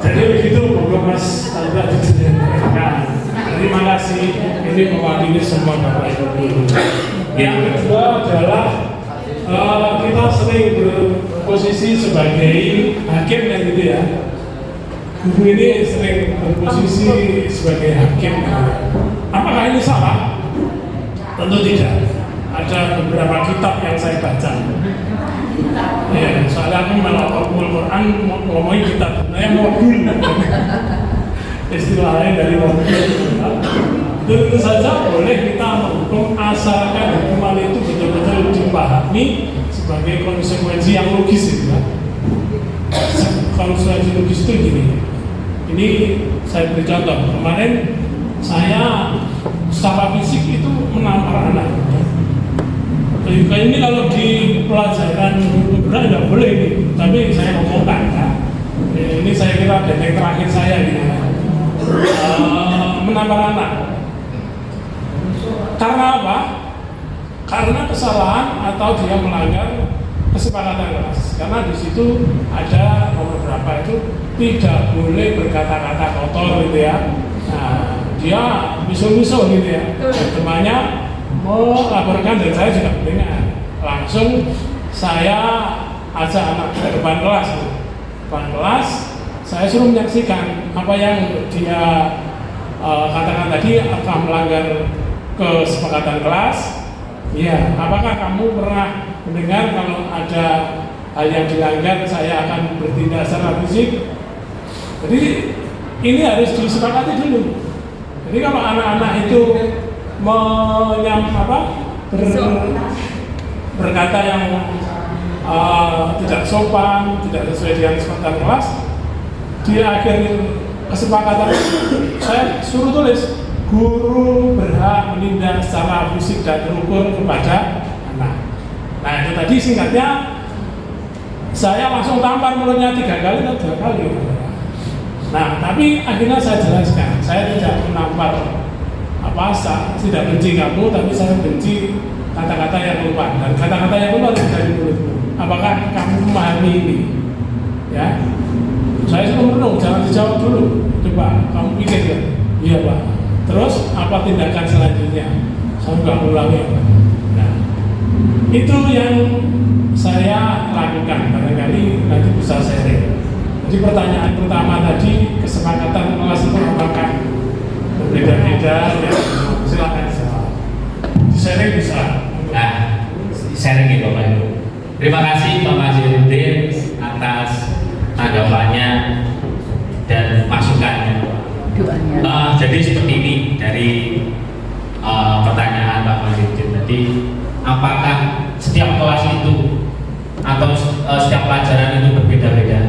Jadi begitu, monggo Mas Chandra dijelaskan. Terima kasih, ini mewakili semua Bapak Ibu. Yang kedua adalah kita sering berposisi sebagai hakim ya gitu ya. Guru ini sering berposisi sebagai hakim. Apakah ini salah? Tentu tidak. Ada beberapa kitab yang saya baca. Ya, soalnya aku melakukan Al-Quran ngomongin kitab, saya modul. Istilahnya dari modul. Tentu saja boleh kita menghukum asalkan hukuman itu betul-betul dipahami sebagai konsekuensi yang logis ya. Konsekuensi logis itu gini. Ini saya beri contoh. Kemarin saya secara fisik itu menampar anak. Ini kalau di pelajaran berat tidak boleh nih. Tapi saya ngomongkan ya. Ini saya kira yang terakhir saya gitu. Menampar anak. Karena apa? Karena kesalahan atau dia melanggar kesepakatan kelas, karena di situ ada nomor berapa itu tidak boleh berkata-kata kotor gitu ya. Nah, dia misul-misul gitu ya. Dan temannya melaporkan dan saya juga mendengar. Langsung saya ajak anak ke depan kelas. Depan kelas, saya suruh menyaksikan apa yang dia katakan tadi akan melanggar kesepakatan kelas. Ya, apakah kamu pernah mendengar kalau ada hal yang dilanggar saya akan bertindak secara fisik? Jadi ini harus disepakati dulu. Jadi kalau anak-anak itu berkata yang tidak sopan, tidak sesuai dengan kesepakatan kelas, di akhir kesepakatan saya suruh tulis guru berhak menindak secara fisik dan terukur kepada anak. Nah itu tadi singkatnya saya langsung tampar mulutnya 3 kali atau 2 kali. Nah tapi akhirnya saya jelaskan, saya tidak menampar tidak benci kamu, tapi saya benci kata-kata yang keluar, dan kata-kata yang keluar dari mulutmu. Apakah kamu memahami ini? Ya, saya suruh merenung, jangan dijawab dulu. Coba kamu pikir ya. Iya Pak. Terus apa tindakan selanjutnya? Saya nggak ulangi. Nah, itu yang saya lakukan. Barangkali nanti bisa sharing. Jadi pertanyaan pertama tadi, kesepakatan kelas itu apakah berbeda-beda? Ya, silakan sharing bisa. Nah, sharing gitu Bapak Ibu. Terima kasih Pak Maziruddin atas tanggapannya dan masukannya. Jadi seperti ini dari pertanyaan Pak Maziruddin tadi, apakah setiap kelas itu atau setiap pelajaran itu berbeda-beda?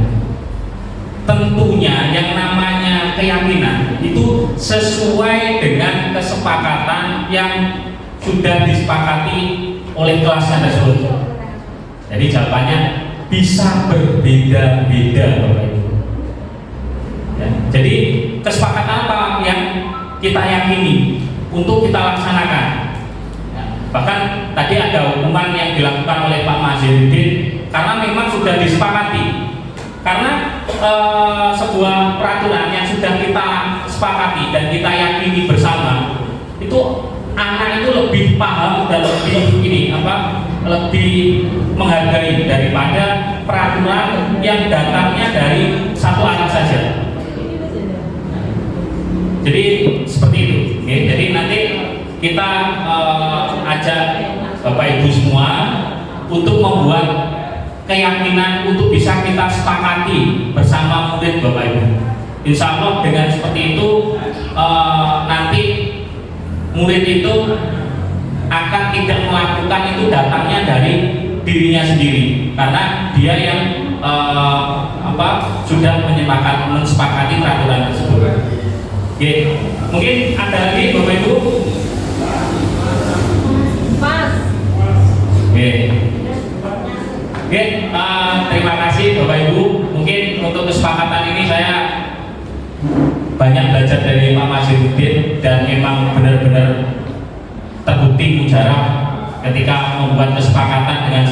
Tentunya yang namanya keyakinan itu sesuai dengan kesepakatan yang sudah disepakati oleh kelasnya tersebut. Jadi jawabannya bisa berbeda-beda Bapak Ibu. Ya, jadi kesepakatan apa yang kita yakini untuk kita laksanakan. Ya, bahkan tadi ada hukuman yang dilakukan oleh Pak Maziruddin karena memang sudah disepakati. Karena sebuah peraturan yang sudah kita sepakati dan kita yakini bersama, itu anak itu lebih paham dan lebih menghargai daripada peraturan yang datangnya dari satu anak saja. Jadi seperti itu. Oke. Jadi nanti kita ajak Bapak Ibu semua untuk membuat keyakinan untuk bisa kita sepakati bersama murid Bapak Ibu. Insya Allah dengan seperti itu nanti murid itu akan tidak melakukan itu datangnya dari dirinya sendiri, karena dia yang sudah mensepakati peraturan tersebut. Oke, mungkin ada lagi Bapak Ibu. Mas. Oke. Oke, terima kasih Bapak Ibu. Mungkin untuk kesepakatan ini saya banyak belajar dari Pak Maziruddin dan memang benar-benar terbukti mujarab ketika membuat kesepakatan dengan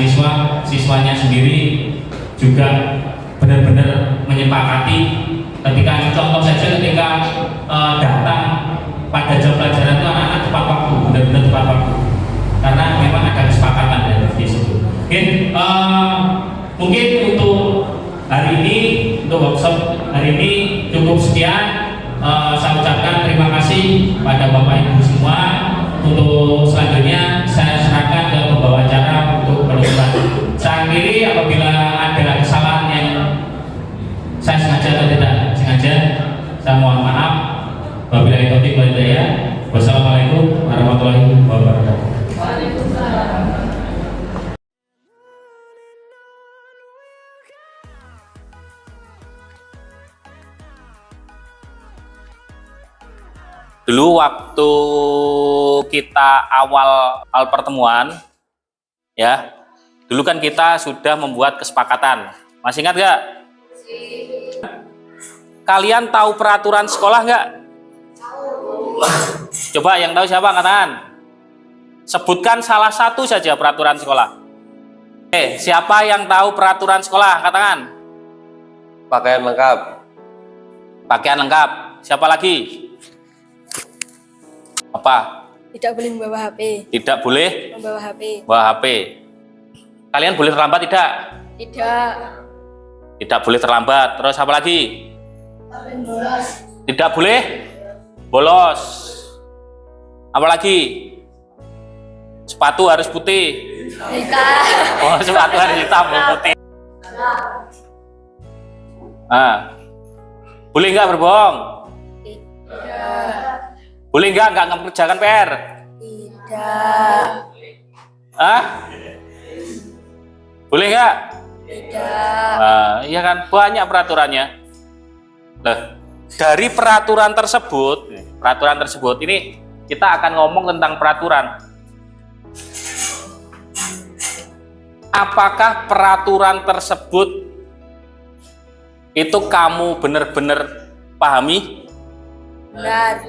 siswanya sendiri juga benar-benar menyepakati. Ketika contoh saja ketika datang pada jam pelajaran itu anak-anak tepat waktu, benar-benar tepat waktu, karena memang ada kesepakatan dari situ. Oke, mungkin untuk hari ini, untuk workshop hari ini cukup sekian. Saya ucapkan terima kasih pada Bapak Ibu semua. Untuk selanjutnya saya serahkan ke pembawa acara untuk penutupan. Saya akhiri apabila ada kesalahan yang saya sengaja atau tidak sengaja, saya mohon maaf. Wabillahi taufiq wal hidayah. Wassalamualaikum warahmatullahi wabarakatuh. Waalaikumsalam. Dulu waktu kita awal pertemuan, ya, dulu kan kita sudah membuat kesepakatan. Masih ingat nggak? Kalian tahu peraturan sekolah nggak? Coba yang tahu siapa angkat tangan? Sebutkan salah satu saja peraturan sekolah. Oke, siapa yang tahu peraturan sekolah? Angkat tangan. Pakaian lengkap. Pakaian lengkap. Siapa lagi? Apa? Tidak boleh membawa HP. Tidak boleh Membawa HP. bawa HP. Kalian boleh terlambat tidak? Tidak. Tidak boleh terlambat. Terus apa lagi? Tidak boleh bolos. Apa lagi? Sepatu harus putih. Oh, sepatu harus hitam putih. Boleh nggak berbohong? Boleh nggak mengerjakan PR? Tidak. Boleh nggak? Tidak. Iya kan, banyak peraturannya. Nah, dari peraturan tersebut ini kita akan ngomong tentang peraturan. Apakah peraturan tersebut itu kamu benar-benar pahami? Benar.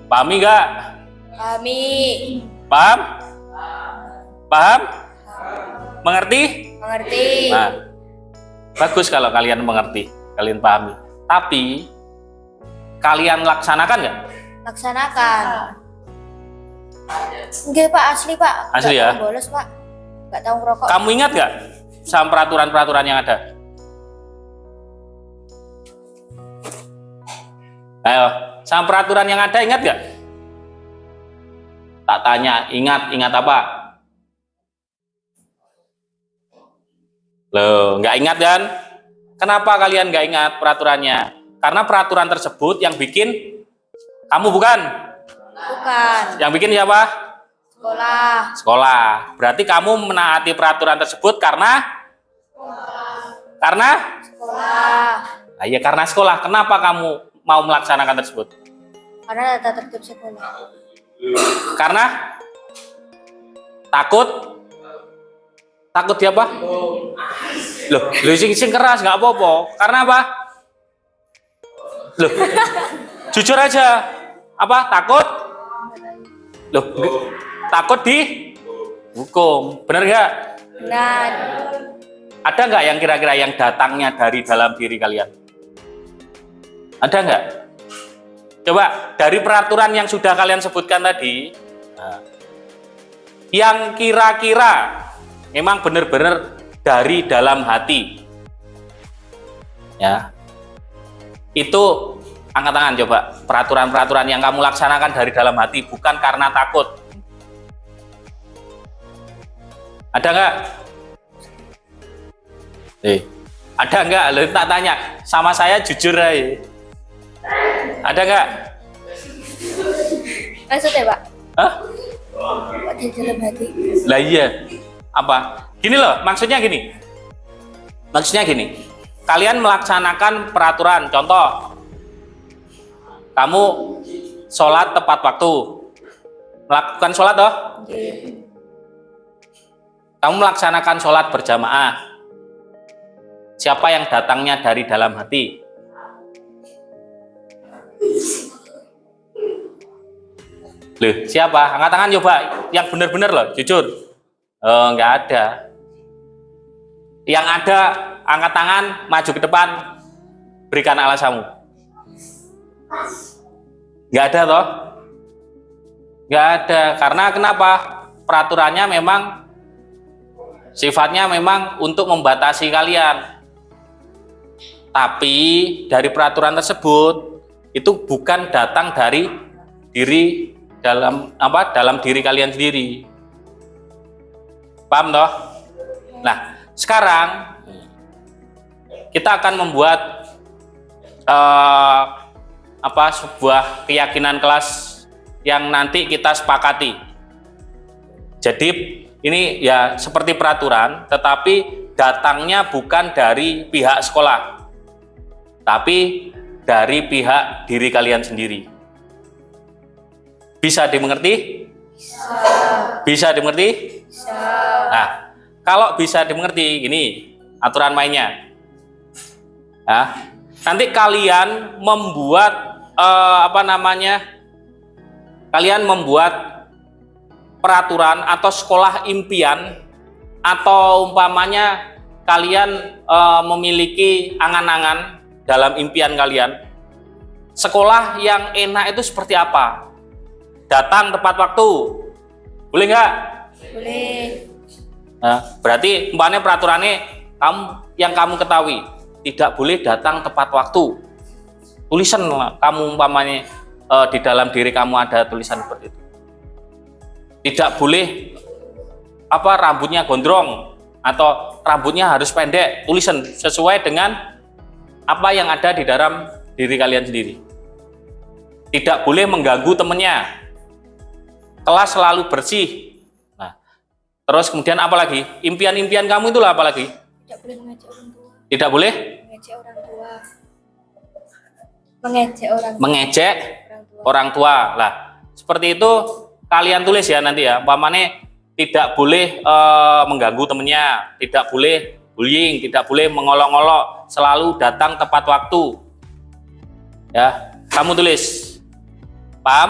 Pahami nggak? Kami. Paham? Paham? Mengerti? Mengerti. Nah, bagus kalau kalian mengerti, kalian pahami. Tapi kalian laksanakan nggak? Laksanakan. Enggak Pak, asli Pak. Asli ya? Nggak bolos Pak. Nggak tahu ngerokok. Kamu ingat nggak sama peraturan-peraturan yang ada? Ayo, sama peraturan yang ada ingat nggak? Tak tanya, ingat apa? Loh, nggak ingat kan? Kenapa kalian nggak ingat peraturannya? Karena peraturan tersebut yang bikin kamu bukan? Bukan. Yang bikin siapa? Sekolah. Sekolah. Berarti kamu menaati peraturan tersebut karena Sekolah. Nah, ya karena sekolah. Kenapa kamu mau melaksanakan tersebut? Karena tata tertib sekolah. Karena takut dia apa? Loh, sing keras nggak apa-apa. Karena apa? Loh, jujur aja. Apa? Takut? Loh, takut di hukum. Bener nggak? Benar. Ada nggak yang kira-kira yang datangnya dari dalam diri kalian? Ada nggak? Coba dari peraturan yang sudah kalian sebutkan tadi, yang kira-kira memang benar-benar dari dalam hati, ya, itu angkat tangan coba. Peraturan-peraturan yang kamu laksanakan dari dalam hati, bukan karena takut. Ada nggak? Ada nggak? Lo tak tanya sama saya jujur aja. Ada nggak? Maksudnya Pak? Hah? Pak di dalam hati. Lah iya. Apa? Gini loh, maksudnya gini. Kalian melaksanakan peraturan, contoh. Kamu sholat tepat waktu. Melakukan sholat toh? Kamu melaksanakan sholat berjamaah. Siapa yang datangnya dari dalam hati? Loh, siapa? Angkat tangan coba. Yang benar-benar loh, jujur. Oh, nggak ada. Yang ada, angkat tangan, maju ke depan, berikan alasanmu. Nggak ada toh? Nggak ada. Karena kenapa? Peraturannya memang sifatnya memang untuk membatasi kalian. Tapi dari peraturan tersebut itu bukan datang dari diri dalam diri kalian sendiri. Paham toh? Nah, sekarang kita akan membuat sebuah keyakinan kelas yang nanti kita sepakati. Jadi ini ya seperti peraturan, tetapi datangnya bukan dari pihak sekolah, tapi dari pihak diri kalian sendiri. Bisa dimengerti? Bisa dimengerti? Nah, kalau bisa dimengerti, ini aturan mainnya. Nah, nanti kalian membuat kalian membuat peraturan atau sekolah impian atau umpamanya kalian memiliki angan-angan dalam impian kalian, sekolah yang enak itu seperti apa? Datang tepat waktu, boleh nggak? Boleh. Nah, berarti umpamanya peraturannya yang kamu ketahui, tidak boleh datang tepat waktu. Tulisan kamu umpamanya di dalam diri kamu ada tulisan seperti itu. Tidak boleh rambutnya gondrong atau rambutnya harus pendek, tulisan sesuai dengan apa yang ada di dalam diri kalian sendiri. Tidak boleh mengganggu temennya. Kelas selalu bersih. Nah, terus kemudian apa lagi? Impian-impian kamu itulah apa lagi? Tidak boleh mengejek orang tua. Tidak boleh Mengejek orang tua. Mengejek orang tua. mengejek orang tua. Lah, seperti itu kalian tulis ya nanti ya. Umpamanya tidak boleh mengganggu temennya, tidak boleh bullying, tidak boleh mengolok-olok, selalu datang tepat waktu. Ya, kamu tulis. Paham?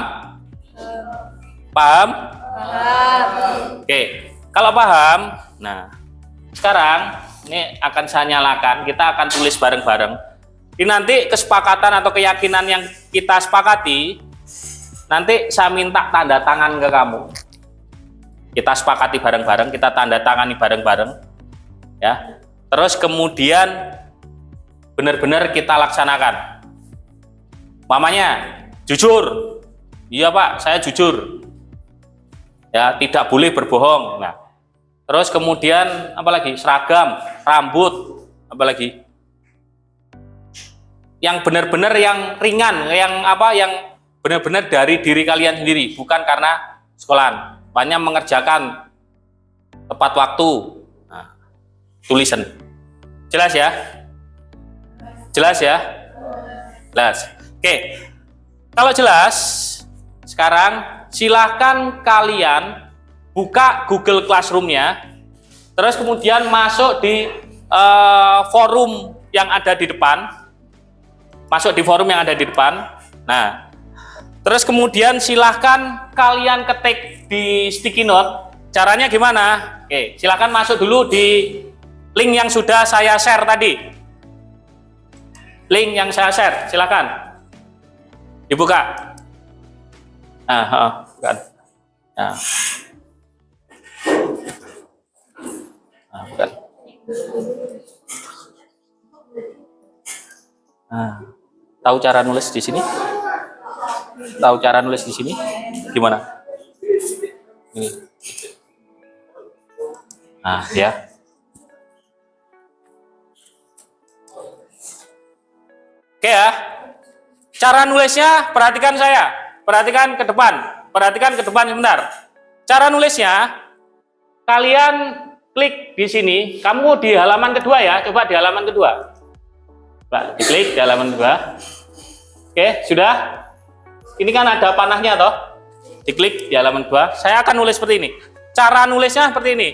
Paham? Paham. Oke, kalau paham, nah sekarang ini akan saya nyalakan, kita akan tulis bareng-bareng. Ini nanti kesepakatan atau keyakinan yang kita sepakati, nanti saya minta tanda tangan ke kamu. Kita sepakati bareng-bareng, kita tanda tangani bareng-bareng, ya. Terus kemudian benar-benar kita laksanakan. Mamanya jujur, iya Pak, saya jujur. Ya, tidak boleh berbohong. Nah, terus kemudian apa lagi? Seragam, rambut, apa lagi? Yang benar-benar yang ringan, yang benar-benar dari diri kalian sendiri, bukan karena sekolahan. Banyak mengerjakan tepat waktu. Nah, tulisan. Jelas ya? Jelas ya? Jelas. Oke. Kalau jelas, sekarang silahkan kalian buka Google Classroom-nya, terus kemudian masuk di forum yang ada di depan. Masuk di forum yang ada di depan. Nah, terus kemudian silahkan kalian ketik di sticky note. Caranya gimana? Oke, silahkan masuk dulu di link yang sudah saya share tadi. Link yang saya share, silahkan dibuka. Bukan. Nah, bukan. Tahu cara nulis di sini? Tahu cara nulis di sini? Gimana? Ini. Ya. Oke ya. Cara nulisnya perhatikan saya. Perhatikan ke depan. Perhatikan ke depan sebentar. Cara nulisnya kalian klik di sini. Kamu di halaman kedua ya. Coba di halaman kedua. Coba diklik di halaman kedua. Oke, sudah? Ini kan ada panahnya toh. Diklik di halaman 2. Saya akan nulis seperti ini. Cara nulisnya seperti ini.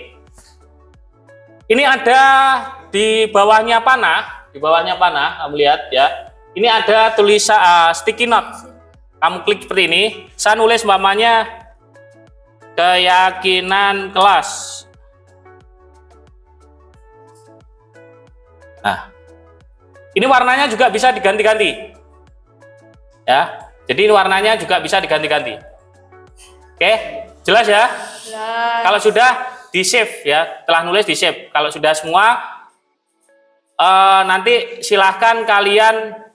Ini ada di bawahnya panah, kamu lihat ya. Ini ada tulisan sticky note. Kamu klik seperti ini. Saya nulis umpamanya keyakinan kelas. Nah, ini warnanya juga bisa diganti-ganti. Ya, jadi warnanya juga bisa diganti-ganti. Oke, jelas ya? Jelas. Kalau sudah di save ya, telah nulis di save. Kalau sudah semua, nanti silahkan kalian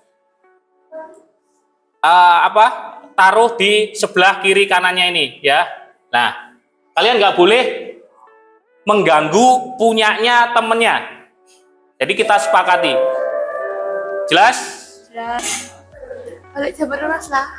taruh di sebelah kiri kanannya ini ya. Nah, kalian nggak boleh mengganggu punyanya temennya. Jadi kita sepakati. Jelas? Jelas. Balik jabat lunas lah.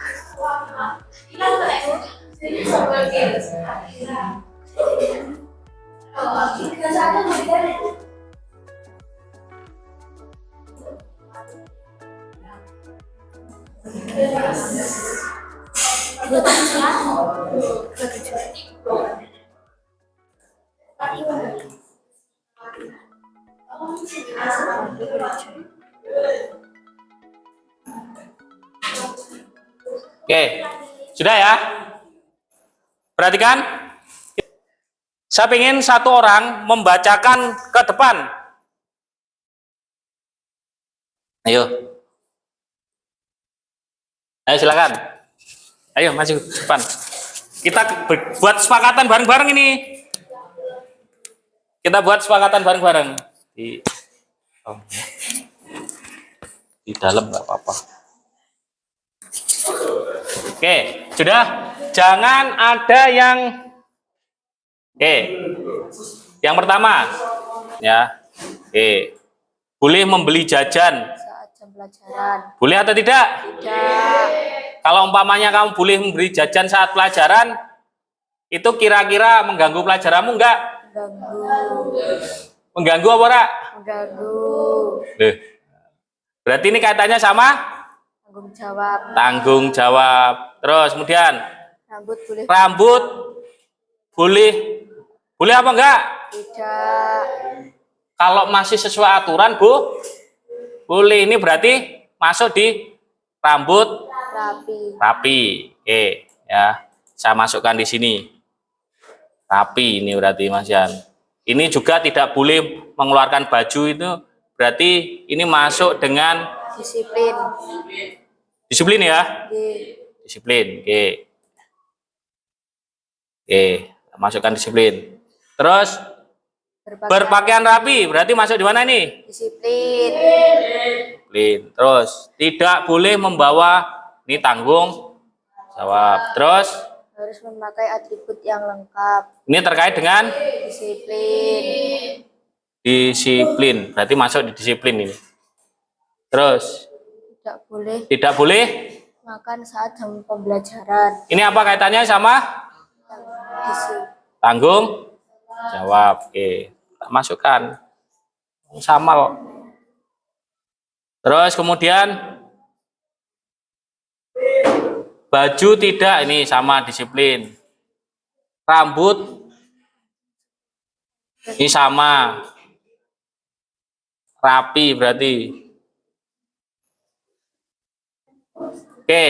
Oke, sudah ya? Perhatikan. Saya ingin satu orang membacakan ke depan. Ayo. Ayo silakan. Ayo maju ke depan. Kita buat sepakatan bareng-bareng ini. Kita buat sepakatan bareng-bareng. Di dalam nggak apa-apa. Oke, sudah. Jangan ada yang yang pertama ya. Boleh membeli jajan Saat jam pelajaran. boleh atau tidak? Tidak. Kalau umpamanya kamu boleh membeli jajan saat pelajaran, itu kira-kira mengganggu pelajaranmu enggak? Mengganggu. Mengganggu apa enggak? Mengganggu. Berarti ini kaitannya sama Tanggung jawab. tanggung jawab. Terus kemudian Rambut boleh. rambut boleh apa enggak? Tidak. Kalau masih sesuai aturan, Bu, boleh. Ini berarti masuk di rambut rapi. Oke, ya. Saya masukkan di sini. Rapi ini berarti Mas Yan. Ini juga tidak boleh mengeluarkan baju itu, berarti ini masuk dengan Disiplin. disiplin ya. Disiplin. Oke, masukkan disiplin. Terus berpakaian rapi, berarti masuk di mana ini? Disiplin. Disiplin. Terus tidak boleh membawa, ini tanggung jawab. Terus Harus memakai atribut yang lengkap. ini terkait dengan Disiplin. disiplin, berarti masuk di disiplin ini. Terus Tidak boleh makan saat jam pembelajaran. Ini apa kaitannya sama tanggung jawab? Oke, tak masukkan sama kok. Terus kemudian baju tidak, ini sama disiplin. Rambut ini sama, rapi berarti. Oke,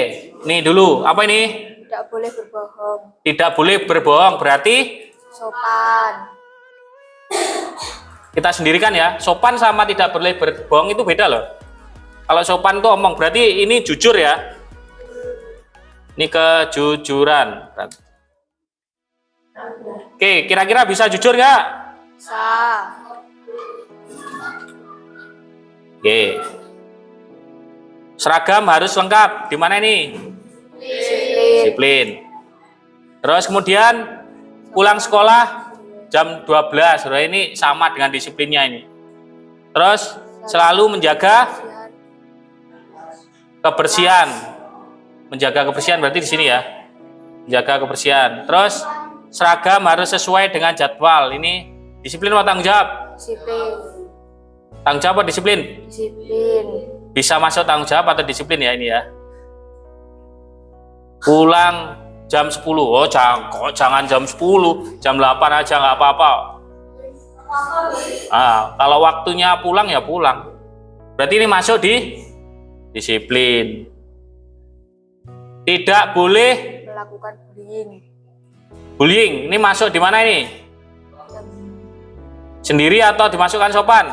ini dulu apa ini? Tidak boleh berbohong. Tidak boleh berbohong berarti Sopan. kita sendirikan ya. Sopan sama tidak boleh berbohong itu beda loh. Kalau sopan tuh omong, berarti ini jujur ya. Ini kejujuran. Oke, kira-kira bisa jujur nggak? Bisa. Oke. Seragam harus lengkap. Di mana ini? Disiplin. Terus kemudian pulang sekolah jam 12. Nah, ini sama dengan disiplinnya ini. Terus selalu menjaga kebersihan. Menjaga kebersihan berarti di sini ya. Menjaga kebersihan. Terus seragam harus sesuai dengan jadwal. Ini disiplin atau tanggung jawab? Disiplin. Tanggung jawab atau disiplin? Disiplin. Bisa masuk tanggung jawab atau disiplin ya ini ya. Pulang jam 10. Oh, jangan jam 10, jam 8 aja nggak apa-apa. Kalau waktunya pulang ya pulang. Berarti ini masuk di disiplin. Tidak boleh Melakukan bullying. bullying. Ini masuk di mana ini? Sendiri atau dimasukkan sopan?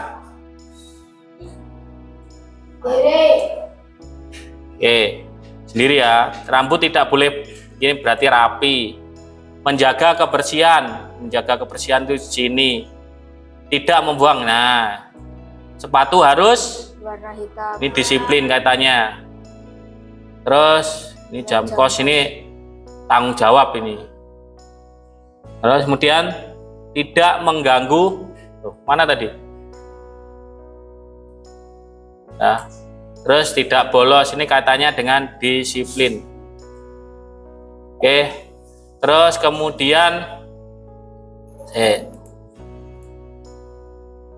Sendiri ya. Rambut tidak boleh, ini berarti rapi. Menjaga kebersihan itu di sini. Tidak membuang. Nah, sepatu harus Warna hitam. ini disiplin kaitannya. Terus ini jam kos, ini tanggung jawab ini. Terus kemudian tidak mengganggu. Mana tadi? Nah, terus tidak bolos, ini kaitannya dengan disiplin. Oke. Terus kemudian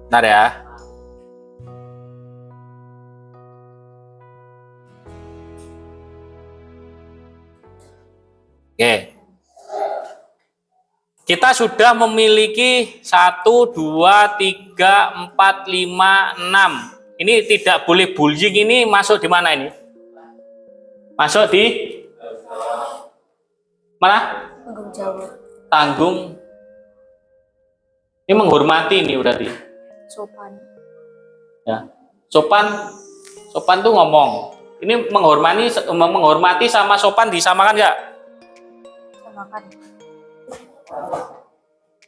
bentar ya. Oke. Kita sudah memiliki 1, 2, 3, 4, 5, 6. Ini tidak boleh bullying, ini masuk di mana ini? Masuk di mana? Tanggung jawab. Tanggung Ini menghormati ini berarti. Sopan. Ya. Sopan tuh ngomong. Ini menghormati sama sopan disamakan nggak? Samakan.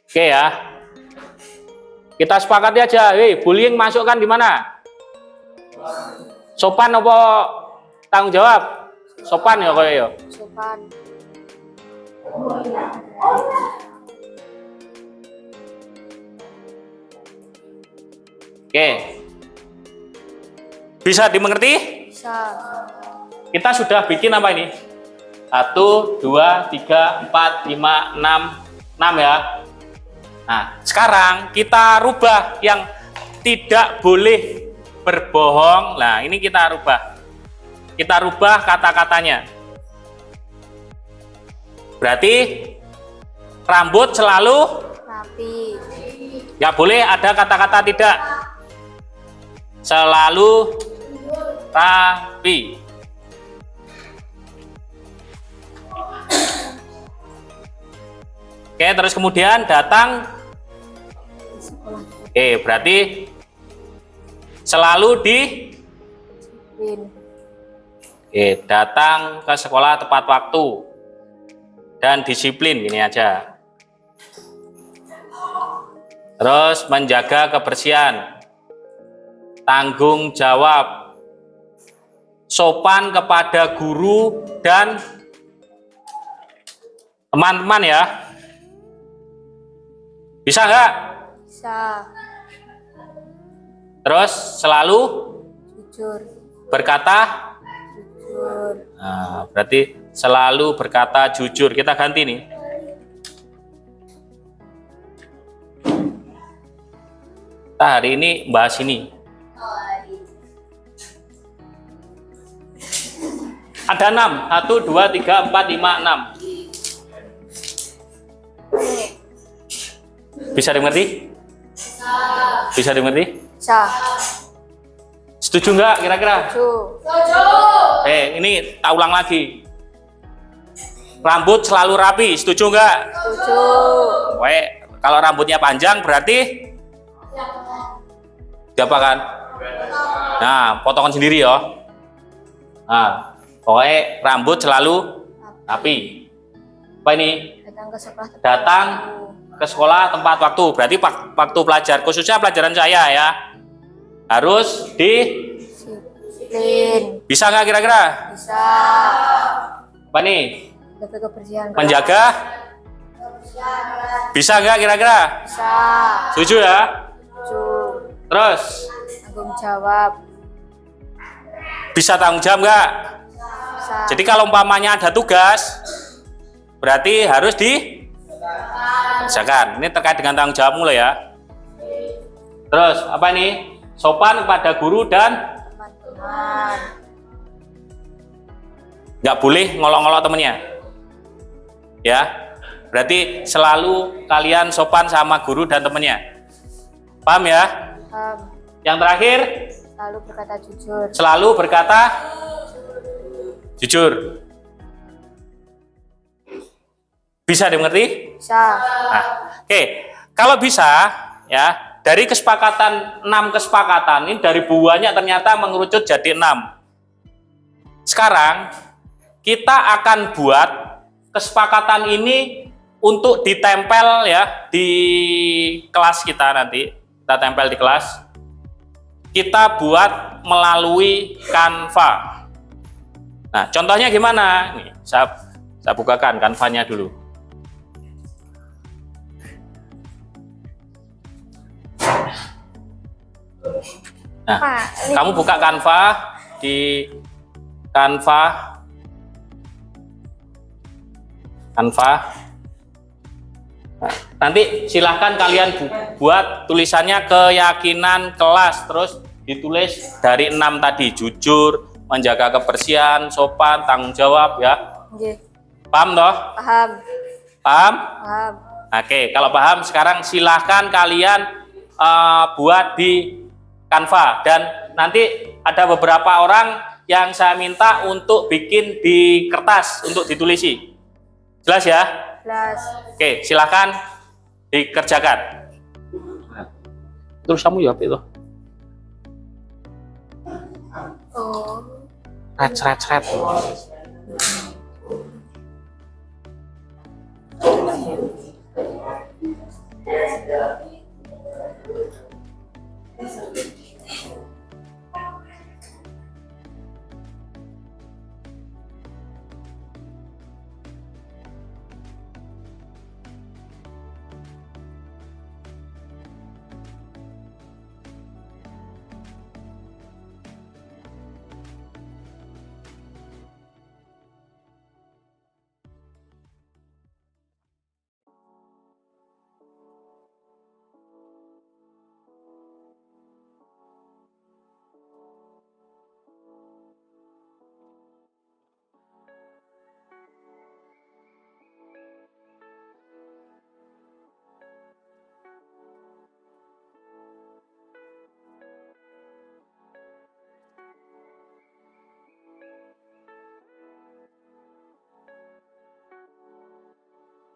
Oke ya. Kita sepakati aja. Bullying masukkan di mana? Sopan apa tanggung jawab? Sopan ya koyo ya. Sopan. Oke. Bisa dimengerti? Bisa. Kita sudah bikin apa ini? 1, 2, 3, 4, 5, 6 ya. Nah, sekarang kita rubah yang tidak boleh berbohong. Nah, ini kita rubah. Kita rubah kata-katanya. Berarti rambut selalu Rapi. nggak boleh ada kata-kata tidak. Selalu rapi. Oke, terus kemudian datang. Berarti selalu Disiplin. datang ke sekolah tepat waktu dan disiplin, gini aja. Terus menjaga kebersihan, tanggung jawab, sopan kepada guru dan teman-teman ya. Bisa nggak? Bisa. Terus selalu Jujur. berkata. Jujur. Nah, berarti selalu berkata jujur. Kita ganti nih. Kita hari ini bahas ini. Ada 6. 1, 2, 3, 4, 5, 6. Bisa dimengerti? Bisa dimengerti? Bisa. Setuju nggak kira-kira? Setuju. Ini tak ulang lagi. Rambut selalu rapi, setuju nggak? Setuju. Kalau rambutnya panjang berarti diapakan? Nah, potongan sendiri ya. Nah, pokoknya rambut selalu rapi. Apa ini? Datang ke sekolah. Datang ke sekolah tepat waktu. Berarti waktu belajar, khususnya pelajaran saya ya, harus disiplin. Bisa nggak kira-kira? Bisa. Apa nih? Jaga kebersihan. Menjaga? Bisa nggak kira-kira? Bisa. Setuju ya? Setuju. Terus? Tanggung jawab. Bisa tanggung jawab nggak? Bisa. Jadi kalau umpamanya ada tugas, berarti harus dikerjakan. Ini terkait dengan tanggung jawabmu loh ya. Terus apa ini? Sopan kepada guru dan Teman-teman. nggak boleh ngolok-ngolok temennya. Ya, berarti selalu kalian sopan sama guru dan temennya. Paham ya? Paham. Yang terakhir, Selalu berkata jujur. selalu berkata jujur. Bisa dimengerti? Bisa. Nah, oke. Kalau bisa, ya, dari kesepakatan 6 kesepakatan ini dari buahnya ternyata mengerucut jadi 6. Sekarang kita akan buat kesepakatan ini untuk ditempel ya di kelas kita nanti. Kita tempel di kelas. Kita buat melalui Canva. Nah, contohnya gimana? Nih, saya bukakan Canva-nya dulu. Nah, kamu buka Canva di Canva. Nah, nanti silahkan kalian buat tulisannya keyakinan kelas, terus ditulis dari 6 tadi, jujur, menjaga kebersihan, sopan, tanggung jawab ya. Oke. Paham toh? Paham. Paham? Paham. Oke, kalau paham sekarang silahkan kalian buat di Canva, dan nanti ada beberapa orang yang saya minta untuk bikin di kertas untuk ditulisi. Jelas ya? Jelas. Oke, silahkan dikerjakan. Terus kamu ya apa itu? Oh. Ret.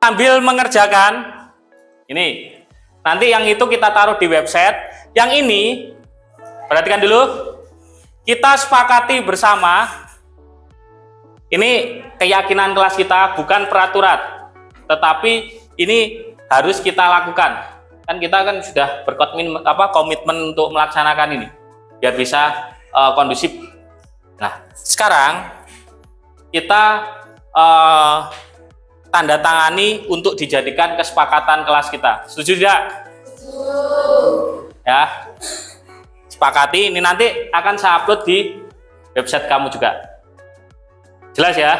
Sambil mengerjakan ini, nanti yang itu kita taruh di website. Yang ini perhatikan dulu, kita sepakati bersama. Ini keyakinan kelas kita, bukan peraturan, tetapi ini harus kita lakukan. Kan kita kan sudah komitmen untuk melaksanakan ini biar bisa kondusif. Nah, sekarang kita tanda tangani untuk dijadikan kesepakatan kelas kita. Setuju tidak? Setuju. Ya, sepakati. Ini nanti akan saya upload di website kamu juga. Jelas ya?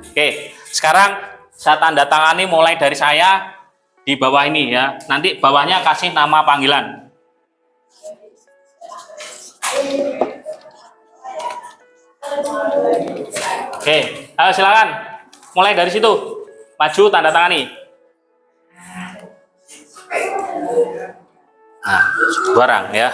Oke, sekarang saya tanda tangani mulai dari saya di bawah ini ya. Nanti bawahnya kasih nama panggilan. Oke, ayo silakan. Mulai dari situ. Maju, tanda tangani. Nah, barang ya.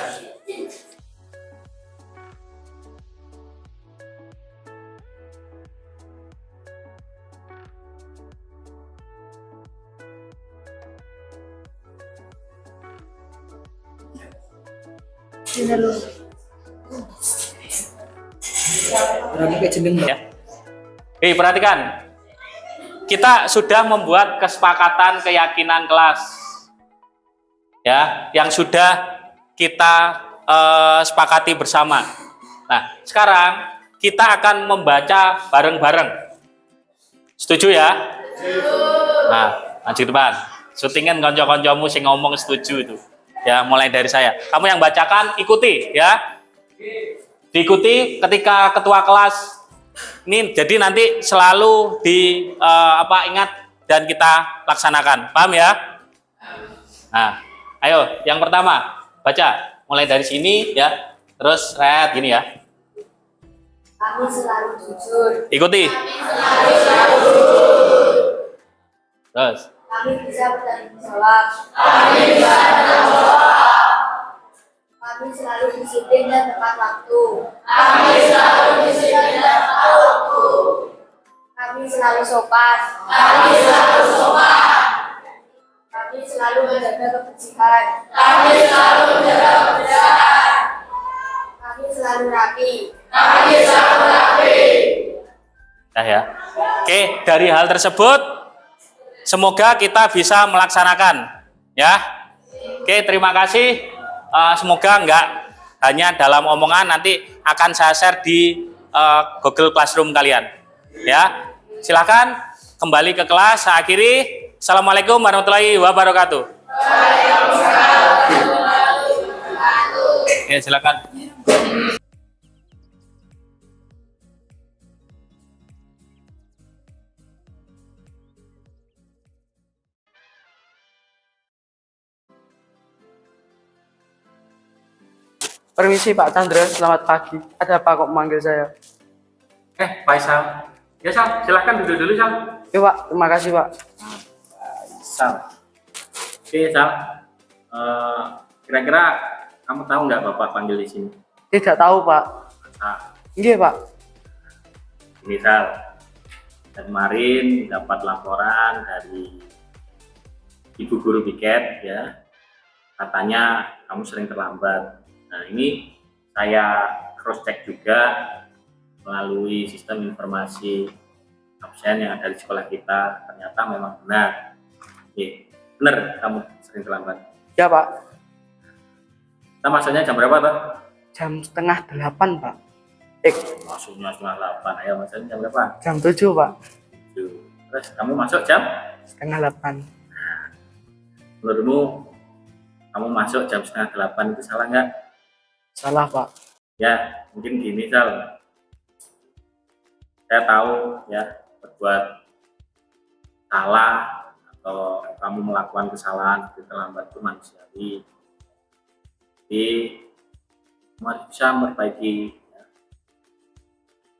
Ya. Oke, perhatikan. Kita sudah membuat kesepakatan keyakinan kelas, ya, yang sudah kita sepakati bersama. Nah, sekarang kita akan membaca bareng-bareng. Setuju ya? Setuju. Nah, maju depan. Syutingan konco-koncomu sing ngomong setuju itu. Ya, mulai dari saya. Kamu yang bacakan, ikuti ya. Diikuti ketika ketua kelas. Ini jadi nanti selalu ingat dan kita laksanakan. Paham ya? Nah, ayo yang pertama baca mulai dari sini ya. Terus red gini ya. Kami selalu jujur. Ikuti. Kami selalu jujur. Terus. Kami bisa bertanggung jawab. Kami bisa bertanggung jawab. Kami selalu disiplin dan tepat waktu. Kami selalu disiplin dan tepat waktu. Kami selalu sopan. Kami selalu sopan. Kami selalu menjaga kebersihan. Kami selalu menjaga kebersihan. Kami selalu rapi. Kami selalu rapi. Nah ya. Oke, dari hal tersebut semoga kita bisa melaksanakan ya. Oke, terima kasih. Semoga enggak hanya dalam omongan, nanti akan saya share di Google Classroom kalian ya. Silakan kembali ke kelas. Saya akhiri. Assalamualaikum warahmatullahi wabarakatuh. Waalaikumsalam warahmatullahi wabarakatuh. Ya, silakan. Permisi Pak Chandra, selamat pagi. Ada apa kok memanggil saya? Faisal. Ya Sal, silahkan duduk dulu Sal. Ya Pak, terima kasih Pak. Sal. Oke Sal. Kira-kira kamu tahu nggak Bapak panggil di sini? Tidak tahu Pak. Nah, Iya Pak. ini Sal. Kemarin dapat laporan dari Ibu Guru Piket ya. katanya kamu sering terlambat. Nah, ini saya cross check juga melalui sistem informasi absen yang ada di sekolah kita, ternyata memang benar. Oke, benar kamu sering terlambat. Ya Pak. Kita masuknya jam berapa Pak? Jam 7:30 Pak. Masuknya setengah 8. Ayo masuknya jam berapa? Jam 7 Pak. 7. Terus kamu masuk jam? 7:30. Menurutmu kamu masuk jam 7:30 itu salah nggak? Salah Pak. Ya, mungkin gini Sal. Saya tahu ya berbuat salah atau kamu melakukan kesalahan itu terlambat itu manusiawi. Jadi kamu harus bisa memperbaiki. Ya.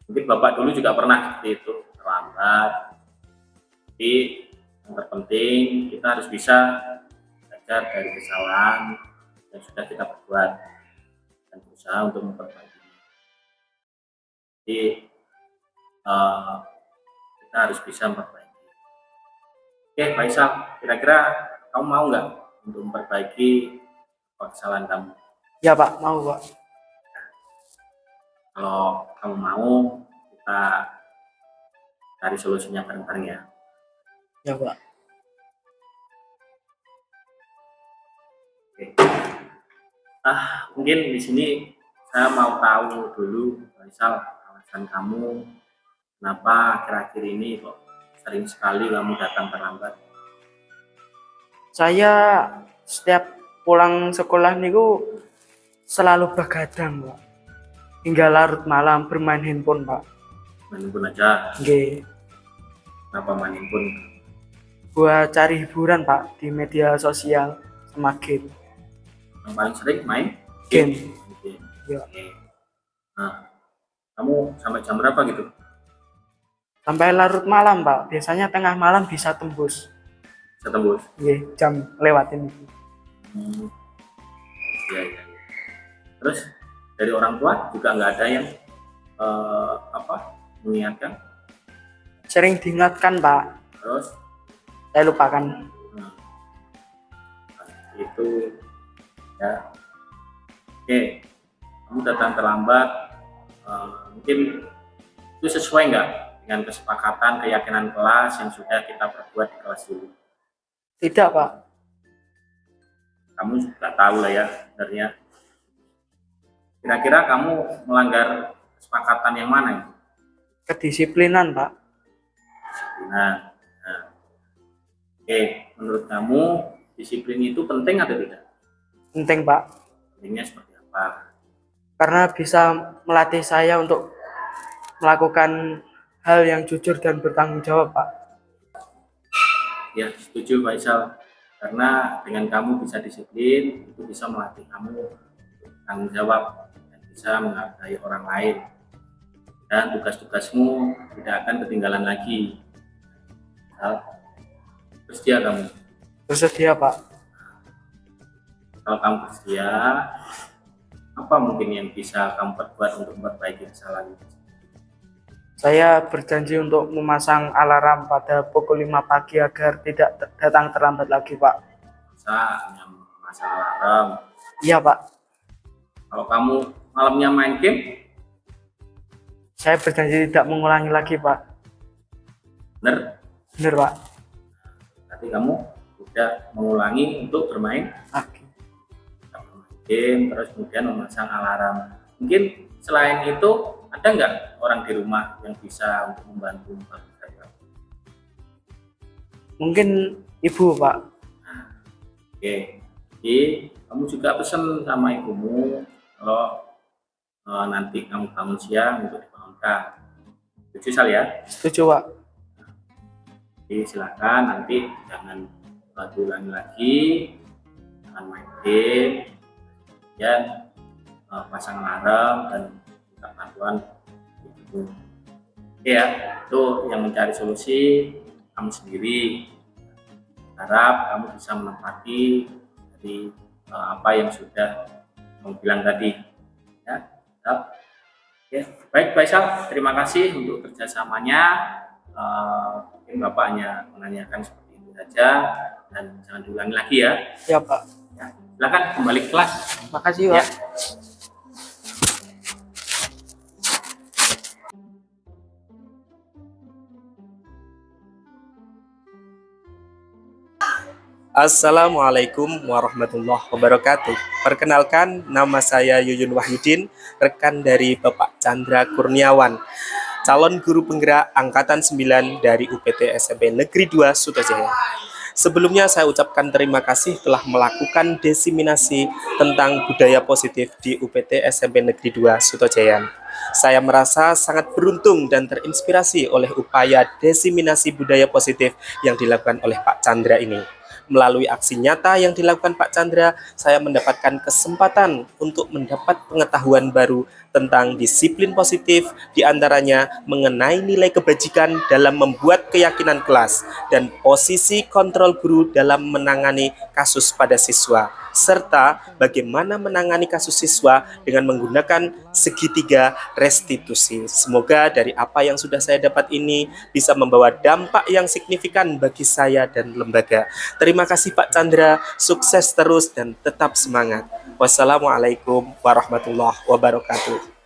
Mungkin Bapak dulu juga pernah seperti itu terlambat. Tapi yang terpenting kita harus bisa belajar dari kesalahan yang sudah kita perbuat dan berusaha untuk memperbaiki. Jadi kita harus bisa memperbaiki. Oke, Faisal, kira-kira kamu mau nggak untuk memperbaiki kesalahan kamu? Ya Pak, mau Pak. Kalau kamu mau, kita cari solusinya bareng-bareng ya. Ya Pak. Oke. Mungkin di sini saya mau tahu dulu, Faisal, alasan kamu kenapa akhir-akhir ini kok sering sekali kamu datang terlambat? Saya setiap pulang sekolah niku selalu begadang Pak. Hingga larut malam bermain handphone Pak. Main handphone aja? Nggih. Kenapa main handphone? Buat cari hiburan Pak di media sosial sama game. Yang paling sering main? Game. Ya. Oke. Nah, kamu sampai jam berapa gitu? Sampai larut malam Pak. Biasanya tengah malam bisa tembus. Bisa tembus? Iya, jam lewatin. Iya. Terus dari orang tua juga nggak ada yang mengingatkan? Sering diingatkan Pak. Terus? Saya lupakan. Itu ya. Oke, kamu datang terlambat. Mungkin itu sesuai nggak dengan kesepakatan keyakinan kelas yang sudah kita perbuat di kelas dulu? Tidak Pak. Kamu nggak tahu lah ya sebenarnya. Kira-kira kamu melanggar kesepakatan yang mana itu? Kedisiplinan Pak. Kedisiplinan. Nah. Oke, menurut kamu disiplin itu penting atau tidak? Penting Pak. Pentingnya seperti apa? Karena bisa melatih saya untuk melakukan hal yang jujur dan bertanggung jawab Pak. Ya, setuju Faisal. Karena dengan kamu bisa disiplin, itu bisa melatih kamu tanggung jawab dan bisa menghargai orang lain. Dan tugas-tugasmu tidak akan ketinggalan lagi. Bersedia kamu? Bersedia Pak. Kalau kamu bersedia, apa mungkin yang bisa kamu perbuat untuk memperbaiki kesalahan itu? Saya berjanji untuk memasang alarm pada pukul 5 pagi agar tidak datang terlambat lagi Pak. Hanya memasang alarm? Iya Pak. Kalau kamu malamnya main game? Saya berjanji tidak mengulangi lagi Pak. Bener? Bener Pak. Berarti kamu sudah mengulangi untuk bermain game, terus kemudian memasang alarm. Mungkin selain itu ada nggak orang di rumah yang bisa untuk membantu memperbaiki? Mungkin ibu Pak. Oke, jadi kamu juga pesan sama ibumu kalau nanti kamu bangun siang untuk dibangunkan. Setuju Sal ya? Setuju Pak. Jadi silakan nanti jangan diulangi lagi, jangan main game, kemudian pasang alarm dan minta bantuan ibu. Oke ya, itu yang mencari solusi kamu sendiri. Harap kamu bisa menempati dari apa yang sudah kamu bilang tadi. Ya, oke. Baik Faisal, terima kasih untuk kerjasamanya. Mungkin Bapak hanya menanyakan seperti itu saja dan jangan diulangi lagi ya. Ya Pak. Ya. Silakan kembali ke kelas. Makasih, Ya. Pak. Assalamualaikum warahmatullahi wabarakatuh. Perkenalkan, nama saya Yuyun Wahyudin, rekan dari Bapak Chandra Kurniawan, calon guru penggerak Angkatan 9 dari UPT SMP Negeri 2 Sutojaya. Sebelumnya saya ucapkan terima kasih telah melakukan diseminasi tentang budaya positif di UPT SMP Negeri 2 Sutojaya. Saya merasa sangat beruntung dan terinspirasi oleh upaya diseminasi budaya positif yang dilakukan oleh Pak Chandra ini. Melalui aksi nyata yang dilakukan Pak Chandra, saya mendapatkan kesempatan untuk mendapat pengetahuan baru tentang disiplin positif, diantaranya mengenai nilai kebajikan dalam membuat keyakinan kelas dan posisi kontrol guru dalam menangani kasus pada siswa, serta bagaimana menangani kasus siswa dengan menggunakan segitiga restitusi. Semoga dari apa yang sudah saya dapat ini bisa membawa dampak yang signifikan bagi saya dan lembaga. Terima kasih Pak Chandra, sukses terus dan tetap semangat. Wassalamualaikum warahmatullahi wabarakatuh.